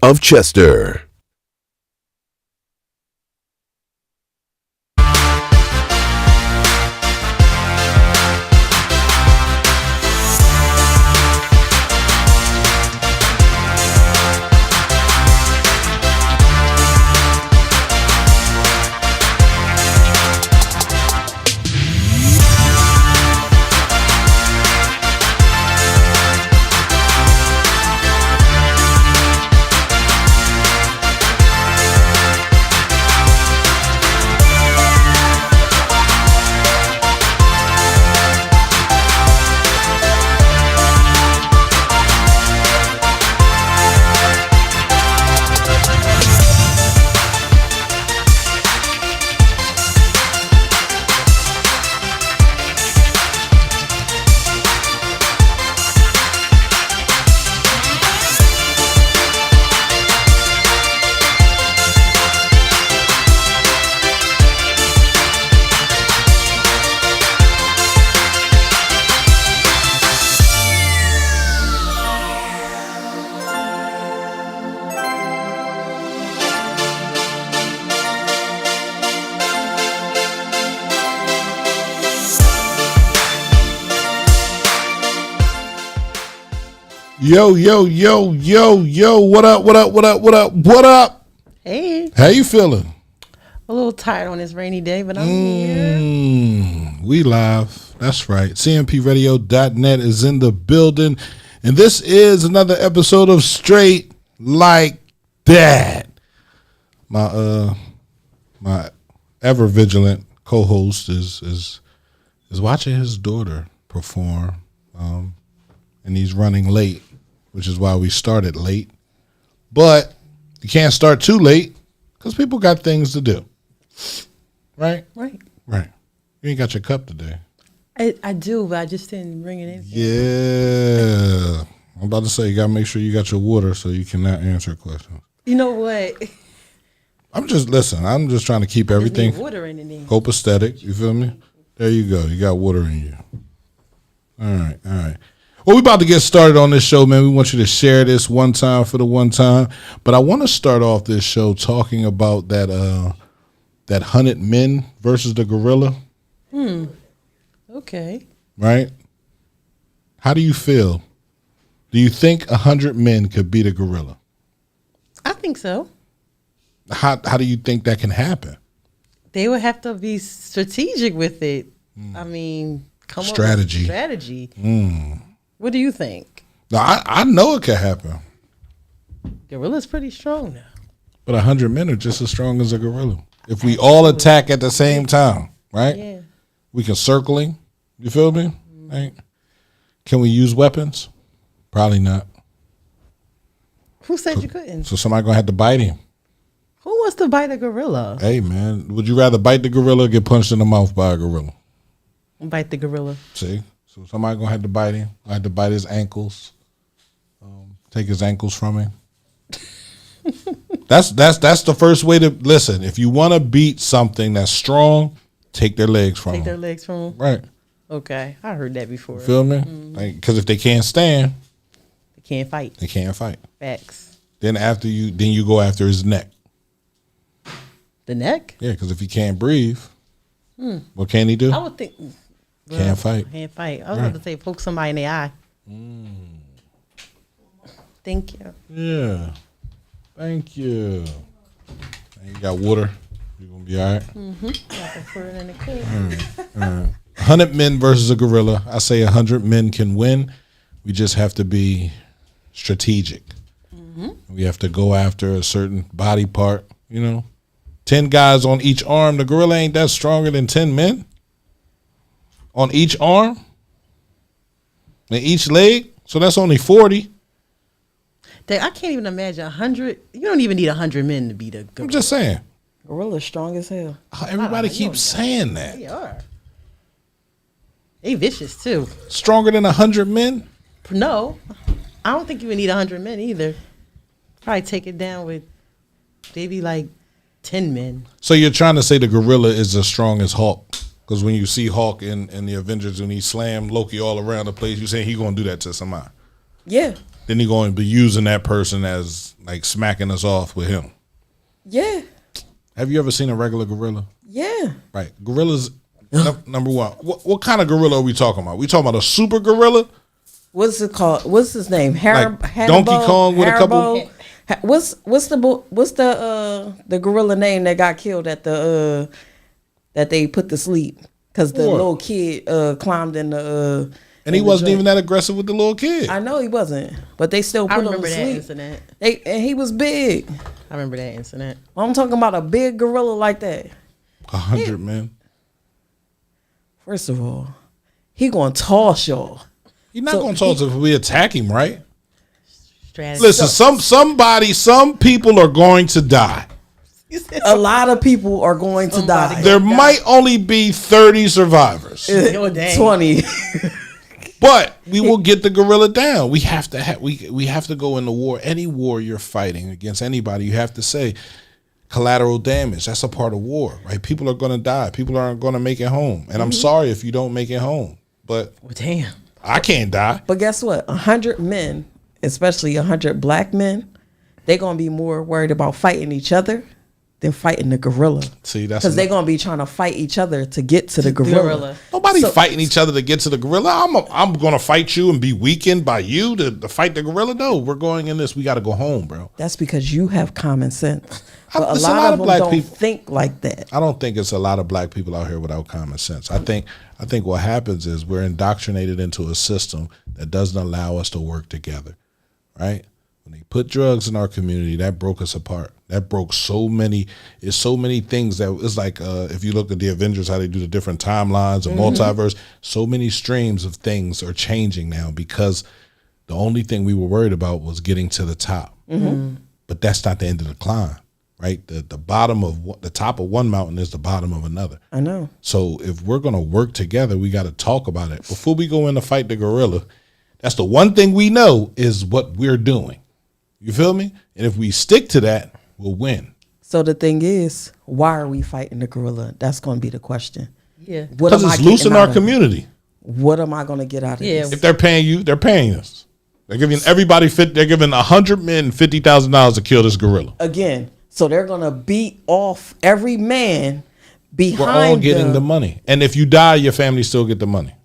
of Chester. Yo, what up? Hey. How you feeling? A little tired on this rainy day, but I'm here. We live. That's right. CMPradio.net is in the building. And this is another episode of Str8 Like Dat. My ever vigilant co-host is watching his daughter perform. And he's running late, which is why we started late. But you can't start too late because people got things to do. Right? Right. You ain't got your cup today. I do, but I just didn't bring it in. Yeah. I'm about to say, you got to make sure you got your water so you can not answer questions. You know what? I'm just trying to keep everything water in it. copacetic. You feel me? There you go. You got water in you. All right. Well, we're about to get started on this show, man. We want you to share this one time for the one time. But I want to start off this show talking about that 100 men versus the gorilla. Okay. Right? How do you feel? Do you think 100 men could beat a gorilla? I think so. How do you think that can happen? They would have to be strategic with it. I mean, come strategy. on. Strategy. What do you think? No, I know it could happen. Gorilla's pretty strong now. But 100 men are just as strong as a gorilla. If we all attack at the same time, right? Yeah. We can circle him. You feel me? Right? Can we use weapons? Probably not. Who said you couldn't? So somebody going to have to bite him. Who wants to bite a gorilla? Hey, man. Would you rather bite the gorilla or get punched in the mouth by a gorilla? Bite the gorilla. See? So somebody going to have to bite him. I have to bite his ankles. Take his ankles from him. That's the first way to listen. If you want to beat something that's strong, take their legs from them. Take their legs from them? Right. Okay. I heard that before. Feel me? Because if they can't stand, They can't fight. they can't fight. Facts. Then you go after his neck. The neck? Yeah, because if he can't breathe, what can he do? I would think. Can't fight. Can't fight. I was about to say poke somebody in the eye. Thank you. Yeah. Thank you. And you got water. You're going to be all right. Got to put it in the cool. 100 men versus a gorilla. I say 100 men can win. We just have to be strategic. We have to go after a certain body part, 10 guys on each arm. The gorilla ain't that stronger than 10 men on each arm and each leg. So that's only 40. I can't even imagine 100. You don't even need 100 men to beat a gorilla. I'm just saying. Gorilla's strong as hell. Everybody keeps saying that. They are. They vicious too. Stronger than 100 men? No, I don't think you would need 100 men either. Probably take it down with maybe like 10 men. So you're trying to say the gorilla is as strong as Hulk? Because when you see Hulk in the Avengers when he slammed Loki all around the place, you saying he gonna do that to somebody? Yeah. then you're going to be using that person as like smacking us off with him. Yeah. Have you ever seen a regular gorilla? Yeah. Right. Gorillas, number one. What kind of gorilla are we talking about? We talking about a super gorilla? What's it called? What's his name? Like Donkey Kong with a couple. What's the gorilla name that got killed at the that they put to sleep because the little kid climbed in the and he wasn't even that aggressive with the little kid. I know he wasn't, but they still put him to sleep. I remember that incident. And he was big. I remember that incident. I'm talking about a big gorilla like that. 100 men. First of all, he gonna toss y'all. He's not gonna toss if we attack him, right? Strategy. Listen, some people are going to die. A lot of people are going to die. There might only be 30 survivors. 20. But we will get the gorilla down. We have to we have to go into war. Any war you're fighting against anybody, you have to say collateral damage. That's a part of war, right? People are going to die. People aren't going to make it home. And I'm sorry if you don't make it home. But damn, I can't die. But guess what? 100 men, especially 100 black men, they're going to be more worried about fighting each other than fighting the gorilla. See, that's because they're going to be trying to fight each other to get to the gorilla. Nobody's fighting each other to get to the gorilla. I'm going to fight you and be weakened by you to fight the gorilla. No, we're going in this. We got to go home, bro. That's because you have common sense. But a lot of them black people think like that. I don't think it's a lot of black people out here without common sense. I think what happens is we're indoctrinated into a system that doesn't allow us to work together, right? When they put drugs in our community, that broke us apart. That broke so many things that it's like if you look at the Avengers, how they do the different timelines and multiverse, so many streams of things are changing now because the only thing we were worried about was getting to the top. But that's not the end of the climb, right? The top of one mountain is the bottom of another. I know. So if we're going to work together, we got to talk about it. Before we go in to fight the gorilla, that's the one thing we know is what we're doing. You feel me? And if we stick to that, we'll win. So the thing is, why are we fighting the gorilla? That's going to be the question. Yeah. Because it's loose in our community. What am I going to get out of this? If they're paying you, they're paying us. They're giving everybody they're giving 100 men $50,000 to kill this gorilla. Again, so they're going to beat off every man behind We're all getting the money. And if you die, your family still get the money.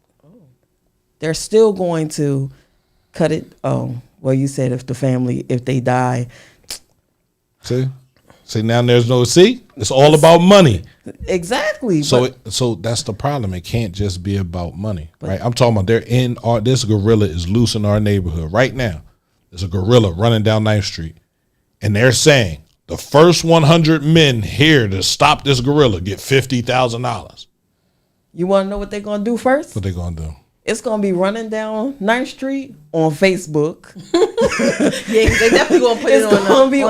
They're still going to cut it. Oh, well, you said if they die. See, now there's no, it's all about money. Exactly. So that's the problem. It can't just be about money, right? I'm talking about this gorilla is loose in our neighborhood right now. There's a gorilla running down 9th Street, and they're saying the first 100 men here to stop this gorilla get $50,000. You want to know what they're going to do first? What they going to do? It's going to be running down 9th Street on Facebook. Yeah, they definitely going to put it on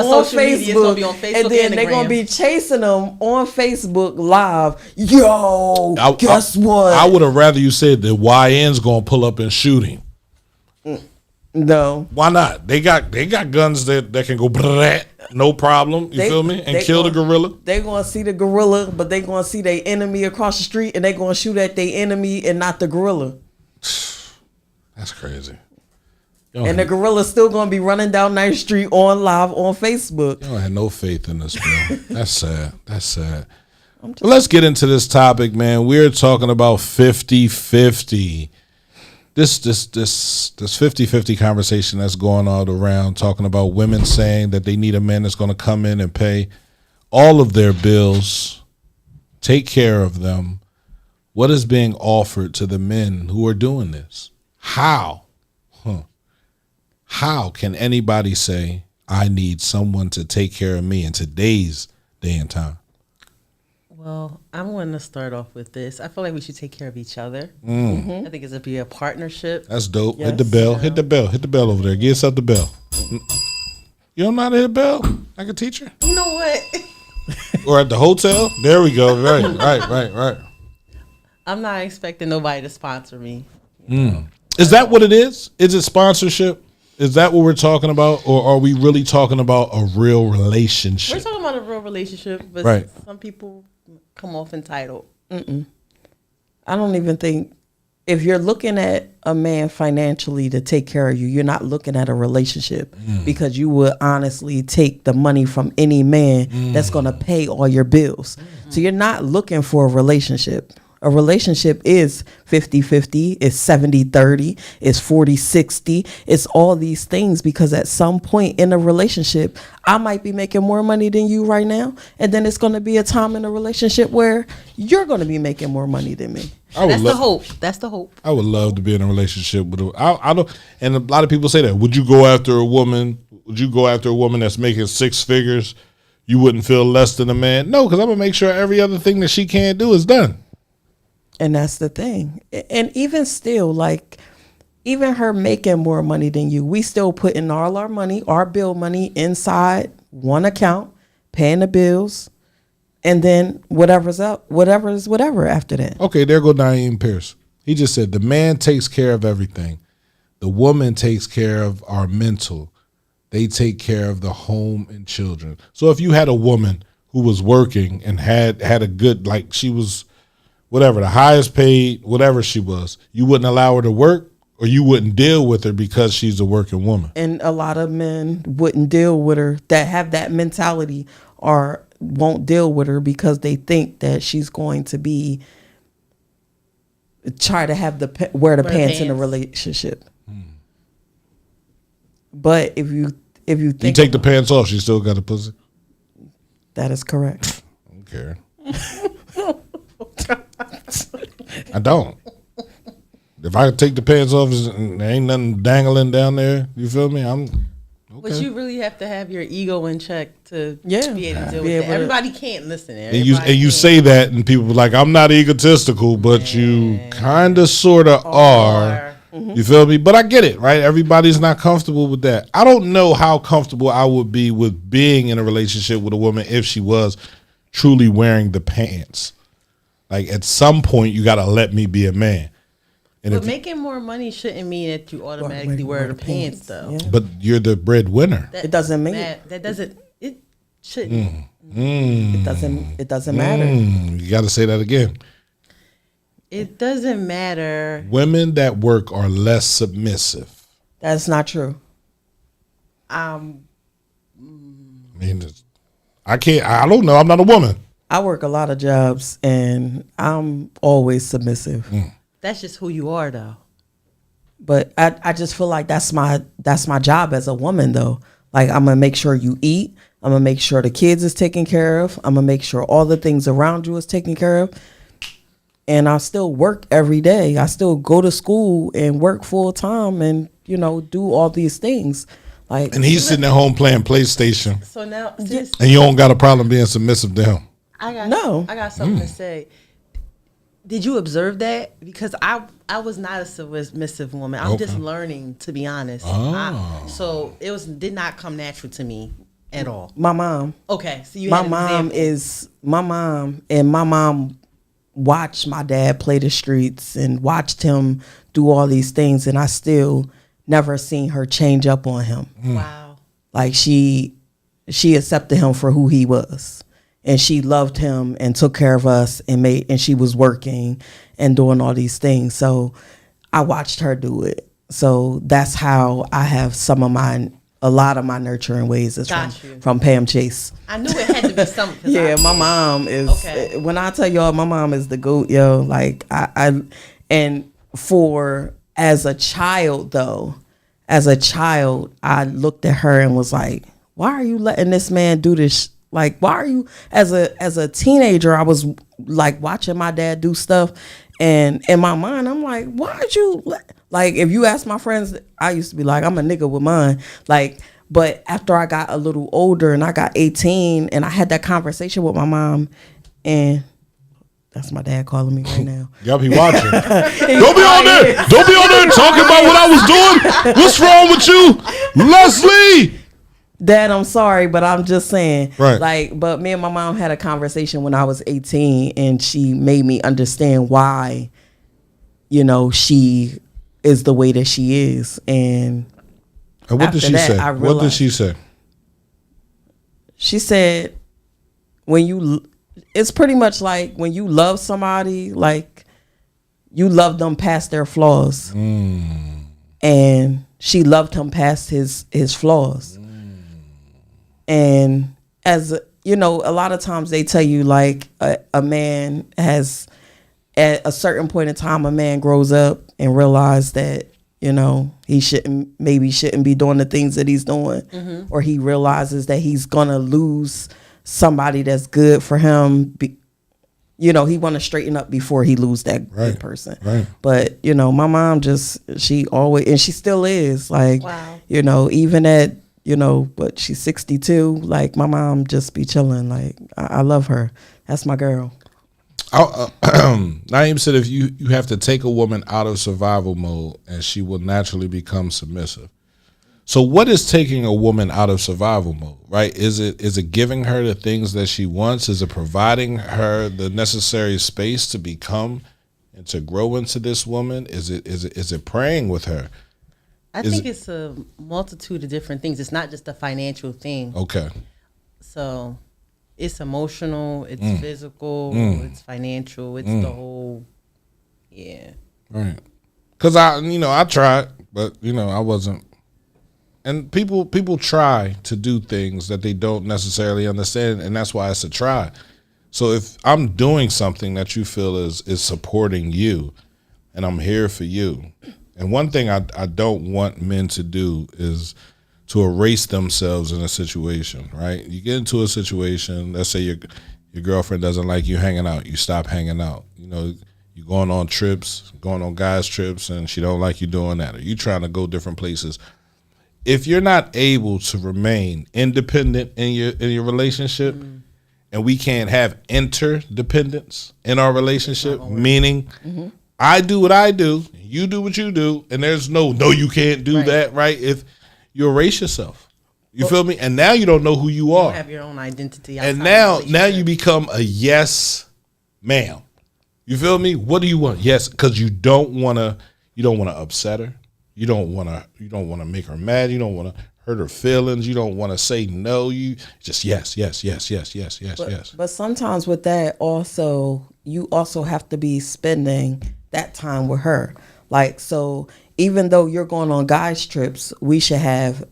social media. It's going to be on Facebook and then they're going to be chasing them on Facebook Live. Yo, guess what? I would have rather you said the YN's going to pull up and shoot him. No. Why not? They got guns that can go no problem. You feel me? And kill the gorilla. They're going to see the gorilla, but they're going to see their enemy across the street, and they're going to shoot at their enemy and not the gorilla. That's crazy. And the gorilla's still going to be running down 9th Street on live on Facebook. You don't have no faith in this, bro. That's sad. That's sad. But let's get into this topic, man. We're talking about 50-50. This 50-50 conversation that's going all around, talking about women saying that they need a man that's going to come in and pay all of their bills, take care of them. What is being offered to the men who are doing this? How? How can anybody say, I need someone to take care of me in today's day and time? Well, I'm going to start off with this. I feel like we should take care of each other. I think it's going to be a partnership. That's dope. Yes. Hit the bell. Hit the bell. Hit the bell over there. Get yourself the bell. You don't know how to hit a bell? I can teach you. You know what? Or at the hotel? There we go. Right. I'm not expecting nobody to sponsor me. Is that what it is? Is it sponsorship? Is that what we're talking about? Or are we really talking about a real relationship? We're talking about a real relationship, but some people come off entitled. I don't even think if you're looking at a man financially to take care of you, you're not looking at a relationship, because you would honestly take the money from any man that's going to pay all your bills. So you're not looking for a relationship. A relationship is 50-50, it's 70-30, it's 40-60. It's all these things, because at some point in a relationship, I might be making more money than you right now. And then it's going to be a time in a relationship where you're going to be making more money than me. That's the hope. That's the hope. I would love to be in a relationship with I don't, and a lot of people say that. Would you go after a woman? Would you go after a woman that's making 6 figures? You wouldn't feel less than a man? No, because I'm going to make sure every other thing that she can't do is done. And that's the thing. And even still, like, even her making more money than you, we still putting all our money, our bill money, inside one account, paying the bills, and then whatever's up, whatever is whatever after that. Okay, there go Naeem Pierce. He just said the man takes care of everything. The woman takes care of our mental. They take care of the home and children. So if you had a woman who was working and had a good, like she was, whatever, the highest paid, whatever she was, you wouldn't allow her to work, or you wouldn't deal with her because she's a working woman. And a lot of men wouldn't deal with her that have that mentality, or won't deal with her because they think that she's going to be try to have wear the pants in a relationship. But if you think you take the pants off, she still got a pussy. That is correct. I don't care. I don't. If I take the pants off and there ain't nothing dangling down there, you feel me? I'm okay. But you really have to have your ego in check to be able to deal with that. Everybody can't listen. And you say that, and people are like, I'm not egotistical, but you kind of sort of are. You feel me? But I get it, right? Everybody's not comfortable with that. I don't know how comfortable I would be with being in a relationship with a woman if she was truly wearing the pants. Like, at some point, you got to let me be a man. And but making more money shouldn't mean that you automatically wear the pants, though. Yeah. But you're the breadwinner. It doesn't mean that doesn't. It shouldn't. It doesn't matter. You got to say that again. It doesn't matter. Women that work are less submissive. That's not true. I mean, I can't. I don't know. I'm not a woman. I work a lot of jobs, and I'm always submissive. That's just who you are, though. But I just feel like that's my job as a woman, though. Like, I'm gonna make sure you eat. I'm gonna make sure the kids is taken care of. I'm gonna make sure all the things around you is taken care of. And I still work every day. I still go to school and work full time, and do all these things. Like, and he's sitting at home playing PlayStation. So now, and you don't got a problem being submissive to him. I got something to say. Did you observe that? Because I was not a submissive woman. I'm just learning, to be honest. So it did not come natural to me at all. My mom. Okay, so my mom watched my dad play the streets and watched him do all these things, and I still never seen her change up on him. Wow. Like, she accepted him for who he was. And she loved him and took care of us and she was working and doing all these things. So I watched her do it. So that's how I have a lot of my nurturing ways is from Pam Chase. I knew it had to be something. Yeah, my mom is, when I tell y'all, my mom is the GOAT, yo. Like, and as a child, I looked at her and was like, why are you letting this man do this? Like, why are you, as a teenager, I was like watching my dad do stuff, and in my mind, I'm like, why'd you like, if you ask my friends, I used to be like, I'm a nigga with mine. Like, but after I got a little older and I got 18 and I had that conversation with my mom, and that's my dad calling me right now. Y'all be watching. Don't be on there. Don't be on there talking about what I was doing. What's wrong with you, Leslie? Dad, I'm sorry, but I'm just saying. Right. Like, but me and my mom had a conversation when I was 18, and she made me understand why, she is the way that she is. And what did she say? What did she say? She said, it's pretty much like when you love somebody, like, you loved them past their flaws, and she loved him past his flaws. And as you know, a lot of times they tell you like a man has, at a certain point in time, a man grows up and realizes that, you know, he shouldn't be doing the things that he's doing, or he realizes that he's gonna lose somebody that's good for him. You know, he want to straighten up before he lose that good person. Right. But, you know, my mom she always, and she still is like, wow. you know, even at, you know, but she's 62, like my mom just be chilling. Like, I love her. That's my girl. Naeem said if you have to take a woman out of survival mode and she will naturally become submissive. So what is taking a woman out of survival mode, right? Is it giving her the things that she wants? Is it providing her the necessary space to become and to grow into this woman? Is it praying with her? I think it's a multitude of different things. It's not just a financial thing. Okay. So it's emotional, it's physical, it's financial, it's the whole, yeah. Right. Because I tried, but I wasn't. And people try to do things that they don't necessarily understand, and that's why it's a try. So if I'm doing something that you feel is supporting you, and I'm here for you, and one thing I don't want men to do is to erase themselves in a situation, right? You get into a situation, let's say your girlfriend doesn't like you hanging out, you stop hanging out. You're going on trips, going on guys' trips, and she don't like you doing that, or you trying to go different places. If you're not able to remain independent in your relationship, and we can't have interdependence in our relationship, meaning I do what I do, you do what you do, and there's no you can't do that, right? If you erase yourself, you feel me? And now you don't know who you are. You don't have your own identity. And now you become a yes ma'am. You feel me? What do you want? Yes, because you don't want to upset her. You don't want to make her mad. You don't want to hurt her feelings. You don't want to say no. You just yes. But sometimes with that also, you also have to be spending that time with her. Like, so even though you're going on guys trips, we should have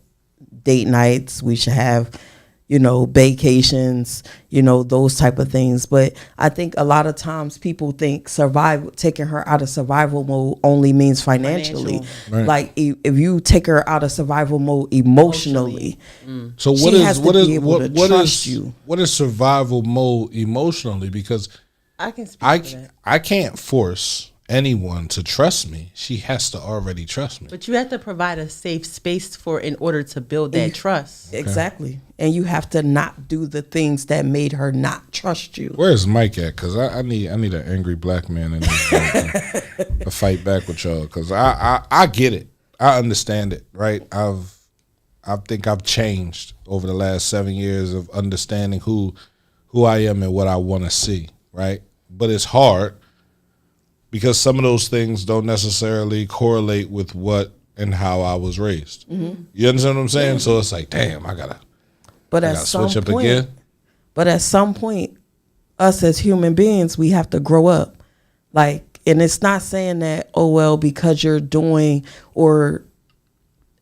date nights. We should have, vacations, those type of things. But I think a lot of times people think taking her out of survival mode only means financially. Right. Like if you take her out of survival mode emotionally. So what is survival mode emotionally? Because I can speak to that. I can't force anyone to trust me. She has to already trust me. But you have to provide a safe space in order to build that trust. Exactly. And you have to not do the things that made her not trust you. Where's Mike at? Because I need an angry black man in this to fight back with y'all. Because I get it. I understand it, right? I think I've changed over the last 7 years of understanding who I am and what I want to see, right? But it's hard, because some of those things don't necessarily correlate with what and how I was raised. You understand what I'm saying? So it's like, damn, I gotta switch up again. But at some point, us as human beings, we have to grow up. Like, and it's not saying that, because you're doing, or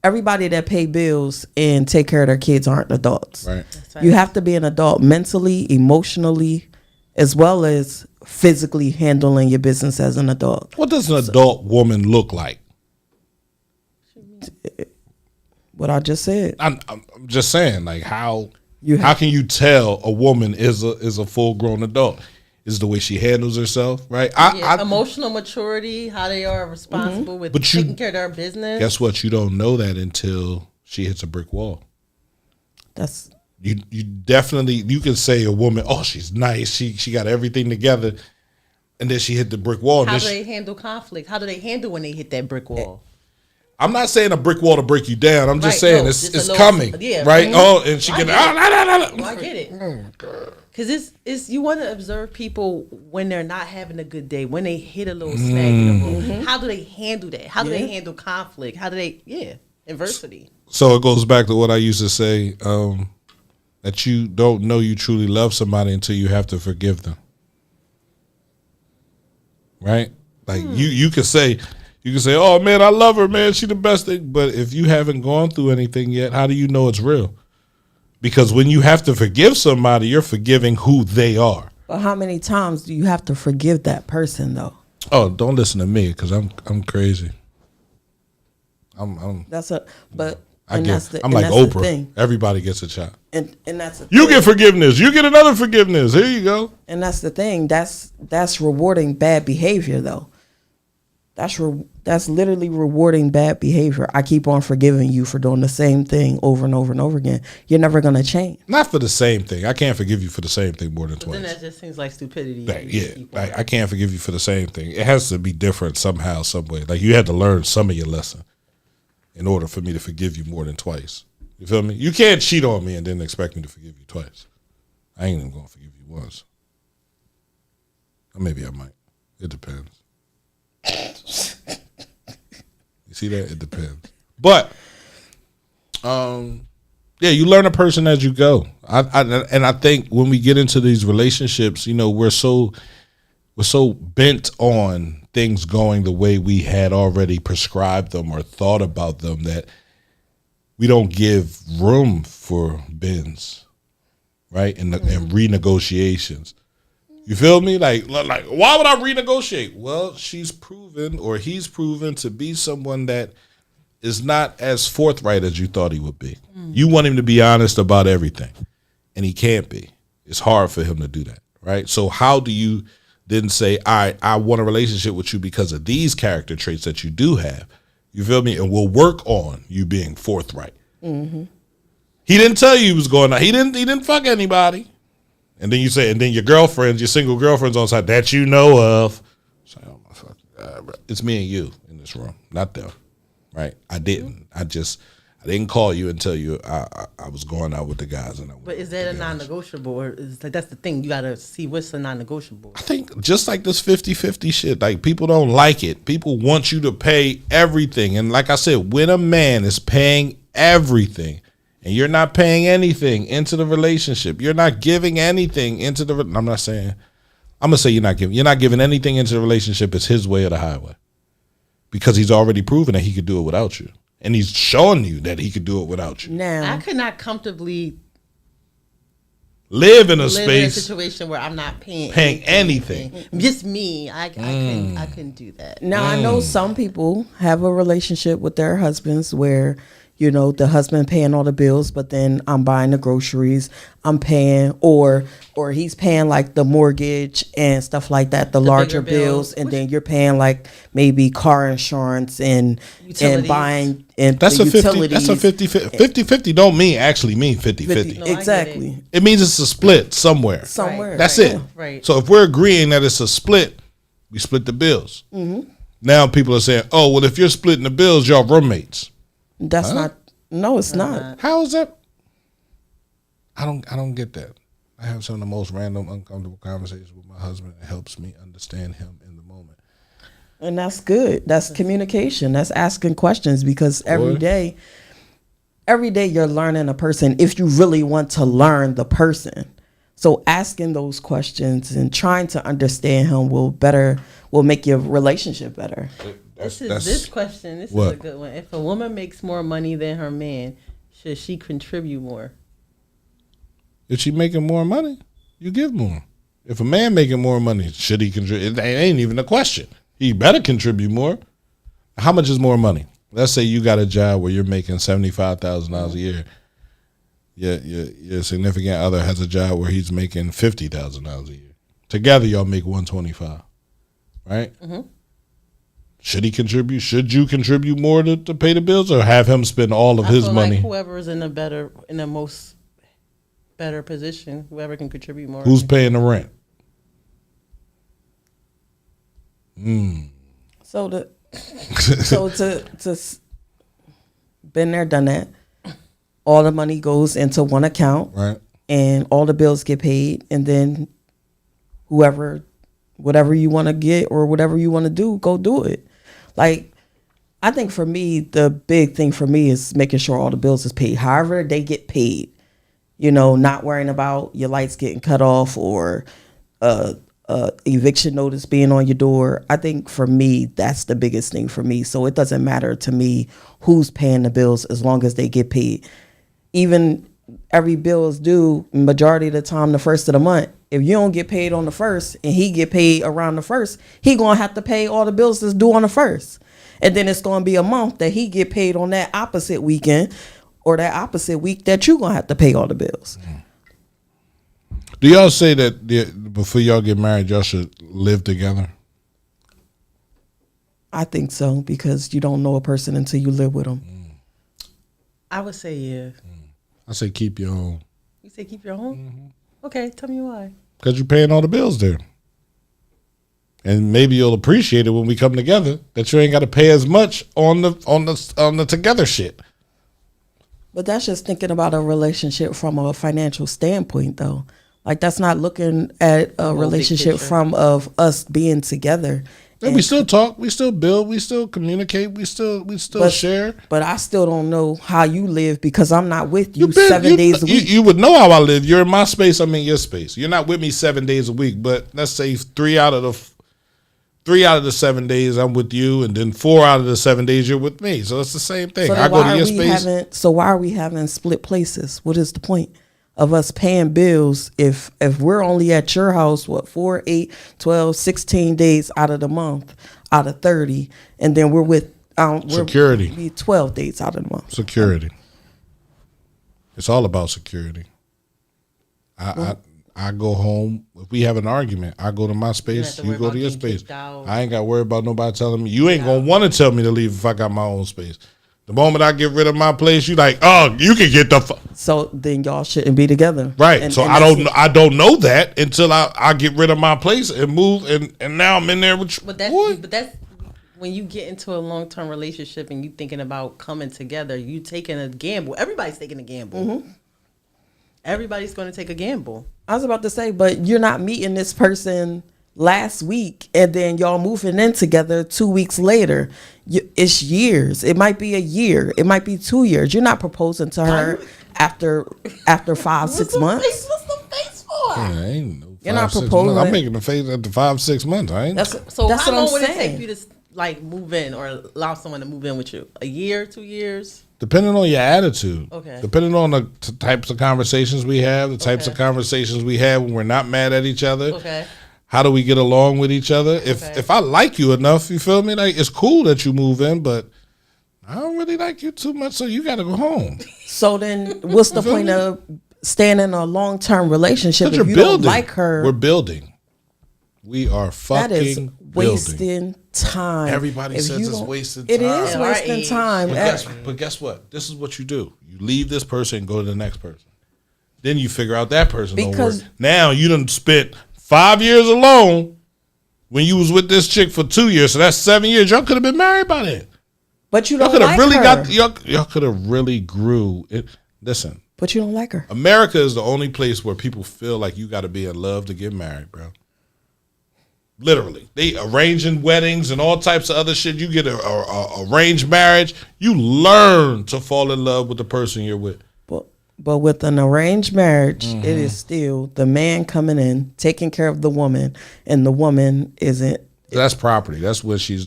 everybody that pay bills and take care of their kids aren't adults. Right. You have to be an adult mentally, emotionally, as well as physically handling your business as an adult. What does an adult woman look like? What I just said. I'm just saying, like, how can you tell a woman is a full grown adult? Is the way she handles herself, right? Emotional maturity, how they are responsible with taking care of their business. Guess what? You don't know that until she hits a brick wall. You definitely, you can say a woman, she's nice, she got everything together, and then she hit the brick wall. How do they handle conflict? How do they handle when they hit that brick wall? I'm not saying a brick wall to break you down. I'm just saying it's coming, right? And she can. I get it. Because it's you want to observe people when they're not having a good day, when they hit a little snag in the road. How do they handle that? How do they handle conflict? How do they adversity? So it goes back to what I used to say. That you don't know you truly love somebody until you have to forgive them. Right? Like you can say, oh man, I love her, man, she the best thing. But if you haven't gone through anything yet, how do you know it's real? Because when you have to forgive somebody, you're forgiving who they are. But how many times do you have to forgive that person though? Oh, don't listen to me because I'm crazy. I'm I'm like Oprah. thing. Everybody gets a shot. And that's you get forgiveness. You get another forgiveness. Here you go. And that's the thing. That's rewarding bad behavior though. That's literally rewarding bad behavior. I keep on forgiving you for doing the same thing over and over and over again. You're never gonna change. Not for the same thing. I can't forgive you for the same thing more than twice. Then that just seems like stupidity. I can't forgive you for the same thing. It has to be different somehow, some way. Like you had to learn some of your lesson in order for me to forgive you more than twice. You feel me? You can't cheat on me and then expect me to forgive you twice. I ain't even gonna forgive you once. Or maybe I might. It depends. You see that? It depends. But you learn a person as you go. I think when we get into these relationships, we're so bent on things going the way we had already prescribed them or thought about them that we don't give room for bends, right? And renegotiations. You feel me? Like, why would I renegotiate? Well, she's proven or he's proven to be someone that is not as forthright as you thought he would be. You want him to be honest about everything, and he can't be. It's hard for him to do that, right? So how do you then say, I want a relationship with you because of these character traits that you do have? You feel me? And we'll work on you being forthright. Mm-hmm. He didn't tell you he was going out. He didn't fuck anybody. And then you say, and then your single girlfriends on side that you know of. Say, oh my fucking God, bro. It's me and you in this room, not them. Right? I didn't. I didn't call you and tell you I was going out with the guys. But is that a non-negotiable? Or is that's the thing. You got to see what's a non-negotiable. I think just like this 50-50 shit, like people don't like it. People want you to pay everything. And like I said, when a man is paying everything, and you're not paying anything into the relationship, you're not giving anything into the. I'm not saying. I'm gonna say you're not giving anything into the relationship. It's his way or the highway, because he's already proven that he could do it without you, and he's showing you that he could do it without you. Now, I could not comfortably live in a situation where I'm not paying anything. Just me, I couldn't do that. Now I know some people have a relationship with their husbands where, the husband paying all the bills, but then I'm buying the groceries, I'm paying, or he's paying like the mortgage and stuff like that, the larger bills, and then you're paying like maybe car insurance and buying and that's the a 50. That's a 50-50 don't mean 50-50. No, exactly. It means it's a split somewhere. Somewhere. That's it. Right. So if we're agreeing that it's a split, we split the bills. Mm-hmm. Now people are saying, oh, well, if you're splitting the bills, y'all roommates. That's not. No, it's not. How is that? I don't get that. I have some of the most random, uncomfortable conversations with my husband. It helps me understand him in the moment. And that's good. That's communication. That's asking questions, because every day you're learning a person if you really want to learn the person. So asking those questions and trying to understand him will make your relationship better. This question. This is a good one. If a woman makes more money than her man, should she contribute more? If she making more money, you give more. If a man making more money, should he contribute? It ain't even a question. He better contribute more. How much is more money? Let's say you got a job where you're making $75,000 a year. Your significant other has a job where he's making $50,000 a year. Together, y'all make $125,000, right? Mm-hmm. Should he contribute? Should you contribute more to pay the bills, or have him spend all of his money? Like whoever is in the most better position, whoever can contribute more. Who's paying the rent? So to been there, done that. All the money goes into one account, right? And all the bills get paid, and then whatever you want to get or whatever you want to do, go do it. Like, I think for me, the big thing for me is making sure all the bills is paid. However they get paid, not worrying about your lights getting cut off or a eviction notice being on your door. I think for me, that's the biggest thing for me. So it doesn't matter to me who's paying the bills as long as they get paid. Even every bill is due majority of the time the first of the month. If you don't get paid on the first and he get paid around the first, he gonna have to pay all the bills that's due on the first. And then it's gonna be a month that he get paid on that opposite weekend or that opposite week that you gonna have to pay all the bills. Do y'all say that before y'all get married, y'all should live together? I think so, because you don't know a person until you live with them. I would say yeah. I say keep your own. You say keep your own? Okay, tell me why. Because you're paying all the bills there. And maybe you'll appreciate it when we come together that you ain't got to pay as much on the together shit. But that's just thinking about a relationship from a financial standpoint, though. Like, that's not looking at a relationship from of us being together. And we still talk, we still build, we still communicate, we still share. But I still don't know how you live because I'm not with you 7 days a week. You would know how I live. You're in my space, I'm in your space. You're not with me 7 days a week, but let's say 3 out of the 7 days I'm with you, and then 4 out of the 7 days you're with me. So it's the same thing. I go to your space. So why are we having split places? What is the point of us paying bills if we're only at your house, 4, 8, 12, 16 days out of the month, out of 30, and then we're with security. We're 12 days out of the month. Security. It's all about security. I go home. If we have an argument, I go to my space, you go to your space. I ain't got to worry about nobody telling me. You ain't going to want to tell me to leave if I got my own space. The moment I get rid of my place, you like, oh, you can get the So then y'all shouldn't be together. Right. And I don't know that until I get rid of my place and move, and now I'm in there with you. But that's when you get into a long-term relationship and you thinking about coming together, you taking a gamble. Everybody's taking a gamble. Mm-hmm. Everybody's going to take a gamble. I was about to say, but you're not meeting this person last week and then y'all moving in together 2 weeks later. It's years. It might be a year. It might be 2 years. You're not proposing to her after 5, 6 months. What's the face for? Yeah, ain't no You're not proposing. I'm making the face after 5, 6 months. I ain't. So how long would it take you to like move in or allow someone to move in with you? A year, 2 years? Depending on your attitude. Okay. Depending on the types of conversations we have, the types of conversations we have when we're not mad at each other. Okay. How do we get along with each other? If I like you enough, you feel me? Like, it's cool that you move in, but I don't really like you too much, so you got to go home. So then what's the point of staying in a long-term relationship if you don't like her? We're building. We are fucking That is wasting time. Everybody says it's wasting time. It is wasting time. But guess what? This is what you do. You leave this person and go to the next person. Then you figure out that person don't work. Now you done spent 5 years alone when you was with this chick for 2 years. So that's 7 years. Y'all could have been married by then. But you don't like her. Y'all could have really grew. Listen. But you don't like her. America is the only place where people feel like you got to be in love to get married, bro. Literally. They arranging weddings and all types of other shit. You get a arranged marriage. You learn to fall in love with the person you're with. But with an arranged marriage, it is still the man coming in, taking care of the woman, and the woman isn't. That's property. That's what she's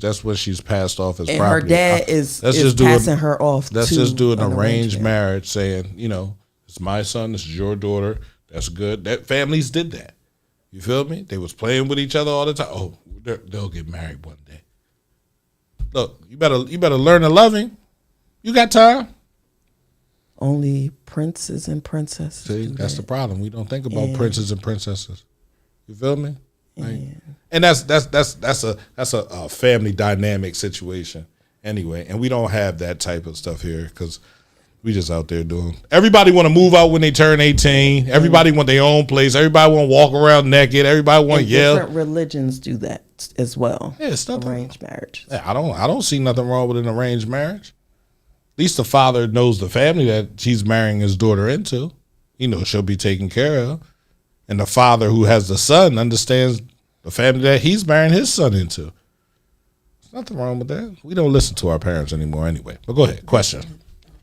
passed off as and property. Her dad is passing her off. Let's just do an arranged marriage, saying, it's my son, this is your daughter. That's good. That families did that. You feel me? They was playing with each other all the time. Oh, they'll get married one day. Look, you better learn to love him. You got time. Only princes and princesses. See, that's the problem. We don't think about princes and princesses. You feel me? Like, and that's a family dynamic situation anyway. And we don't have that type of stuff here because we just out there doing. Everybody want to move out when they turn 18. Everybody want their own place. Everybody want to walk around naked. Everybody want to yell. Different religions do that as well. Yeah, it's nothing. Arranged marriage. Yeah, I don't see nothing wrong with an arranged marriage. At least the father knows the family that she's marrying his daughter into. She'll be taken care of. And the father who has the son understands the family that he's marrying his son into. There's nothing wrong with that. We don't listen to our parents anymore anyway. But go ahead. Question.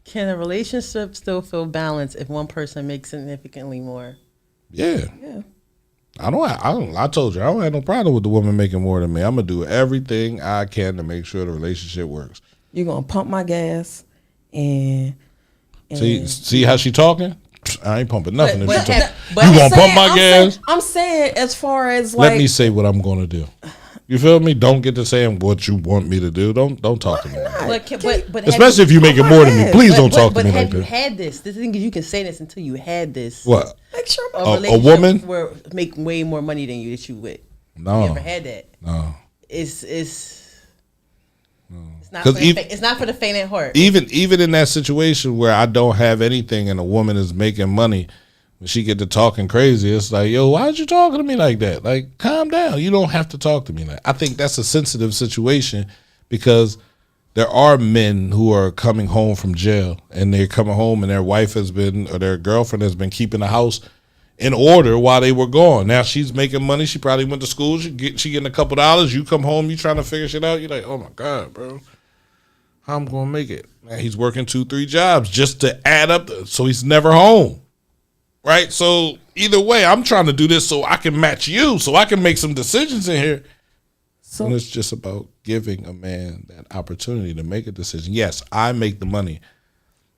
Can a relationship still feel balanced if one person makes significantly more? Yeah. I told you I don't have no problem with the woman making more than me. I'm gonna do everything I can to make sure the relationship works. You're gonna pump my gas and see how she talking? I ain't pumping nothing. But you I'm gonna pump my gas? I'm saying as far as like, let me say what I'm gonna do. You feel me? Don't get to saying what you want me to do. Don't talk to me. Like that. But especially if you make it more than me. Please don't talk to me like that. But have you had this? The thing is, you can say this until you had this. What? make sure A woman where make way more money than you that you with. No. You ever had that? No. It's not for it's not for the faint at heart. Even in that situation where I don't have anything and a woman is making money, when she get to talking crazy, it's like, yo, why'd you talking to me like that? Like, calm down. You don't have to talk to me like. I think that's a sensitive situation because there are men who are coming home from jail and they're coming home and their wife has been or their girlfriend has been keeping the house in order while they were gone. Now she's making money. She probably went to school. She getting a couple dollars. You come home, you trying to figure shit out. You're like, oh my God, bro. How I'm gonna make it? Man, he's working 2-3 jobs just to add up, so he's never home, right? So either way, I'm trying to do this so I can match you, so I can make some decisions in here. So and it's just about giving a man that opportunity to make a decision. Yes, I make the money,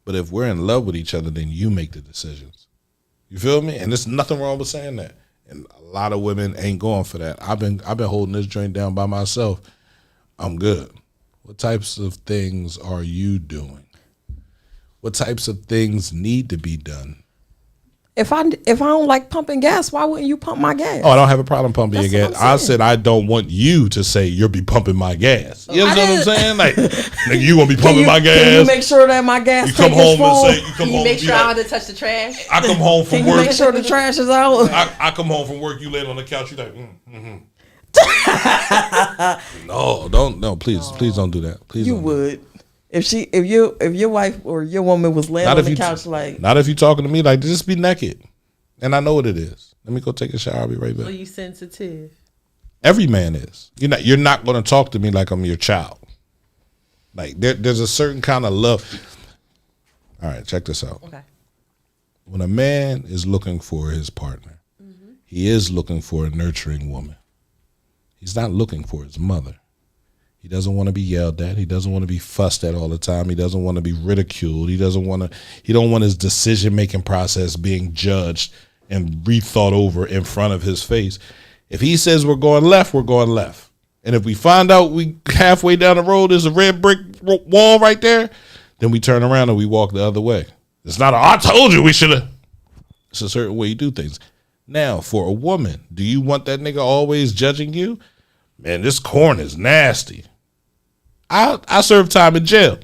but if we're in love with each other, then you make the decisions. You feel me? And there's nothing wrong with saying that. And a lot of women ain't going for that. I've been holding this joint down by myself. I'm good. What types of things are you doing? What types of things need to be done? If I don't like pumping gas, why wouldn't you pump my gas? Oh, I don't have a problem pumping That's your gas. I said I don't want you to say you'll be pumping my gas. You know what I'm saying? Like, nigga, you gonna be pumping my gas? Can you make sure that my gas you come home and say you come can you home make sure I like, don't touch the trash? I come home from can work. You make sure the trash is out. I come home from work. You laying on the couch. You like, no, please don't do that. Please, you don't would. If your wife or your woman was laying on the couch like, not if you talking to me like, just be naked. And I know what it is. Let me go take a shower. I'll be right back. Are you sensitive? Every man is. You're not going to talk to me like I'm your child. Like there's a certain kind of love. All right, check this out. Okay. When a man is looking for his partner, he is looking for a nurturing woman. He's not looking for his mother. He doesn't want to be yelled at. He doesn't want to be fussed at all the time. He doesn't want to be ridiculed. He don't want his decision-making process being judged and rethought over in front of his face. If he says we're going left, we're going left. And if we find out we halfway down the road there's a red brick wall right there, then we turn around and we walk the other way. It's not I told you we should have. It's a certain way you do things. Now, for a woman, do you want that nigga always judging you? Man, this corn is nasty. I serve time in jail.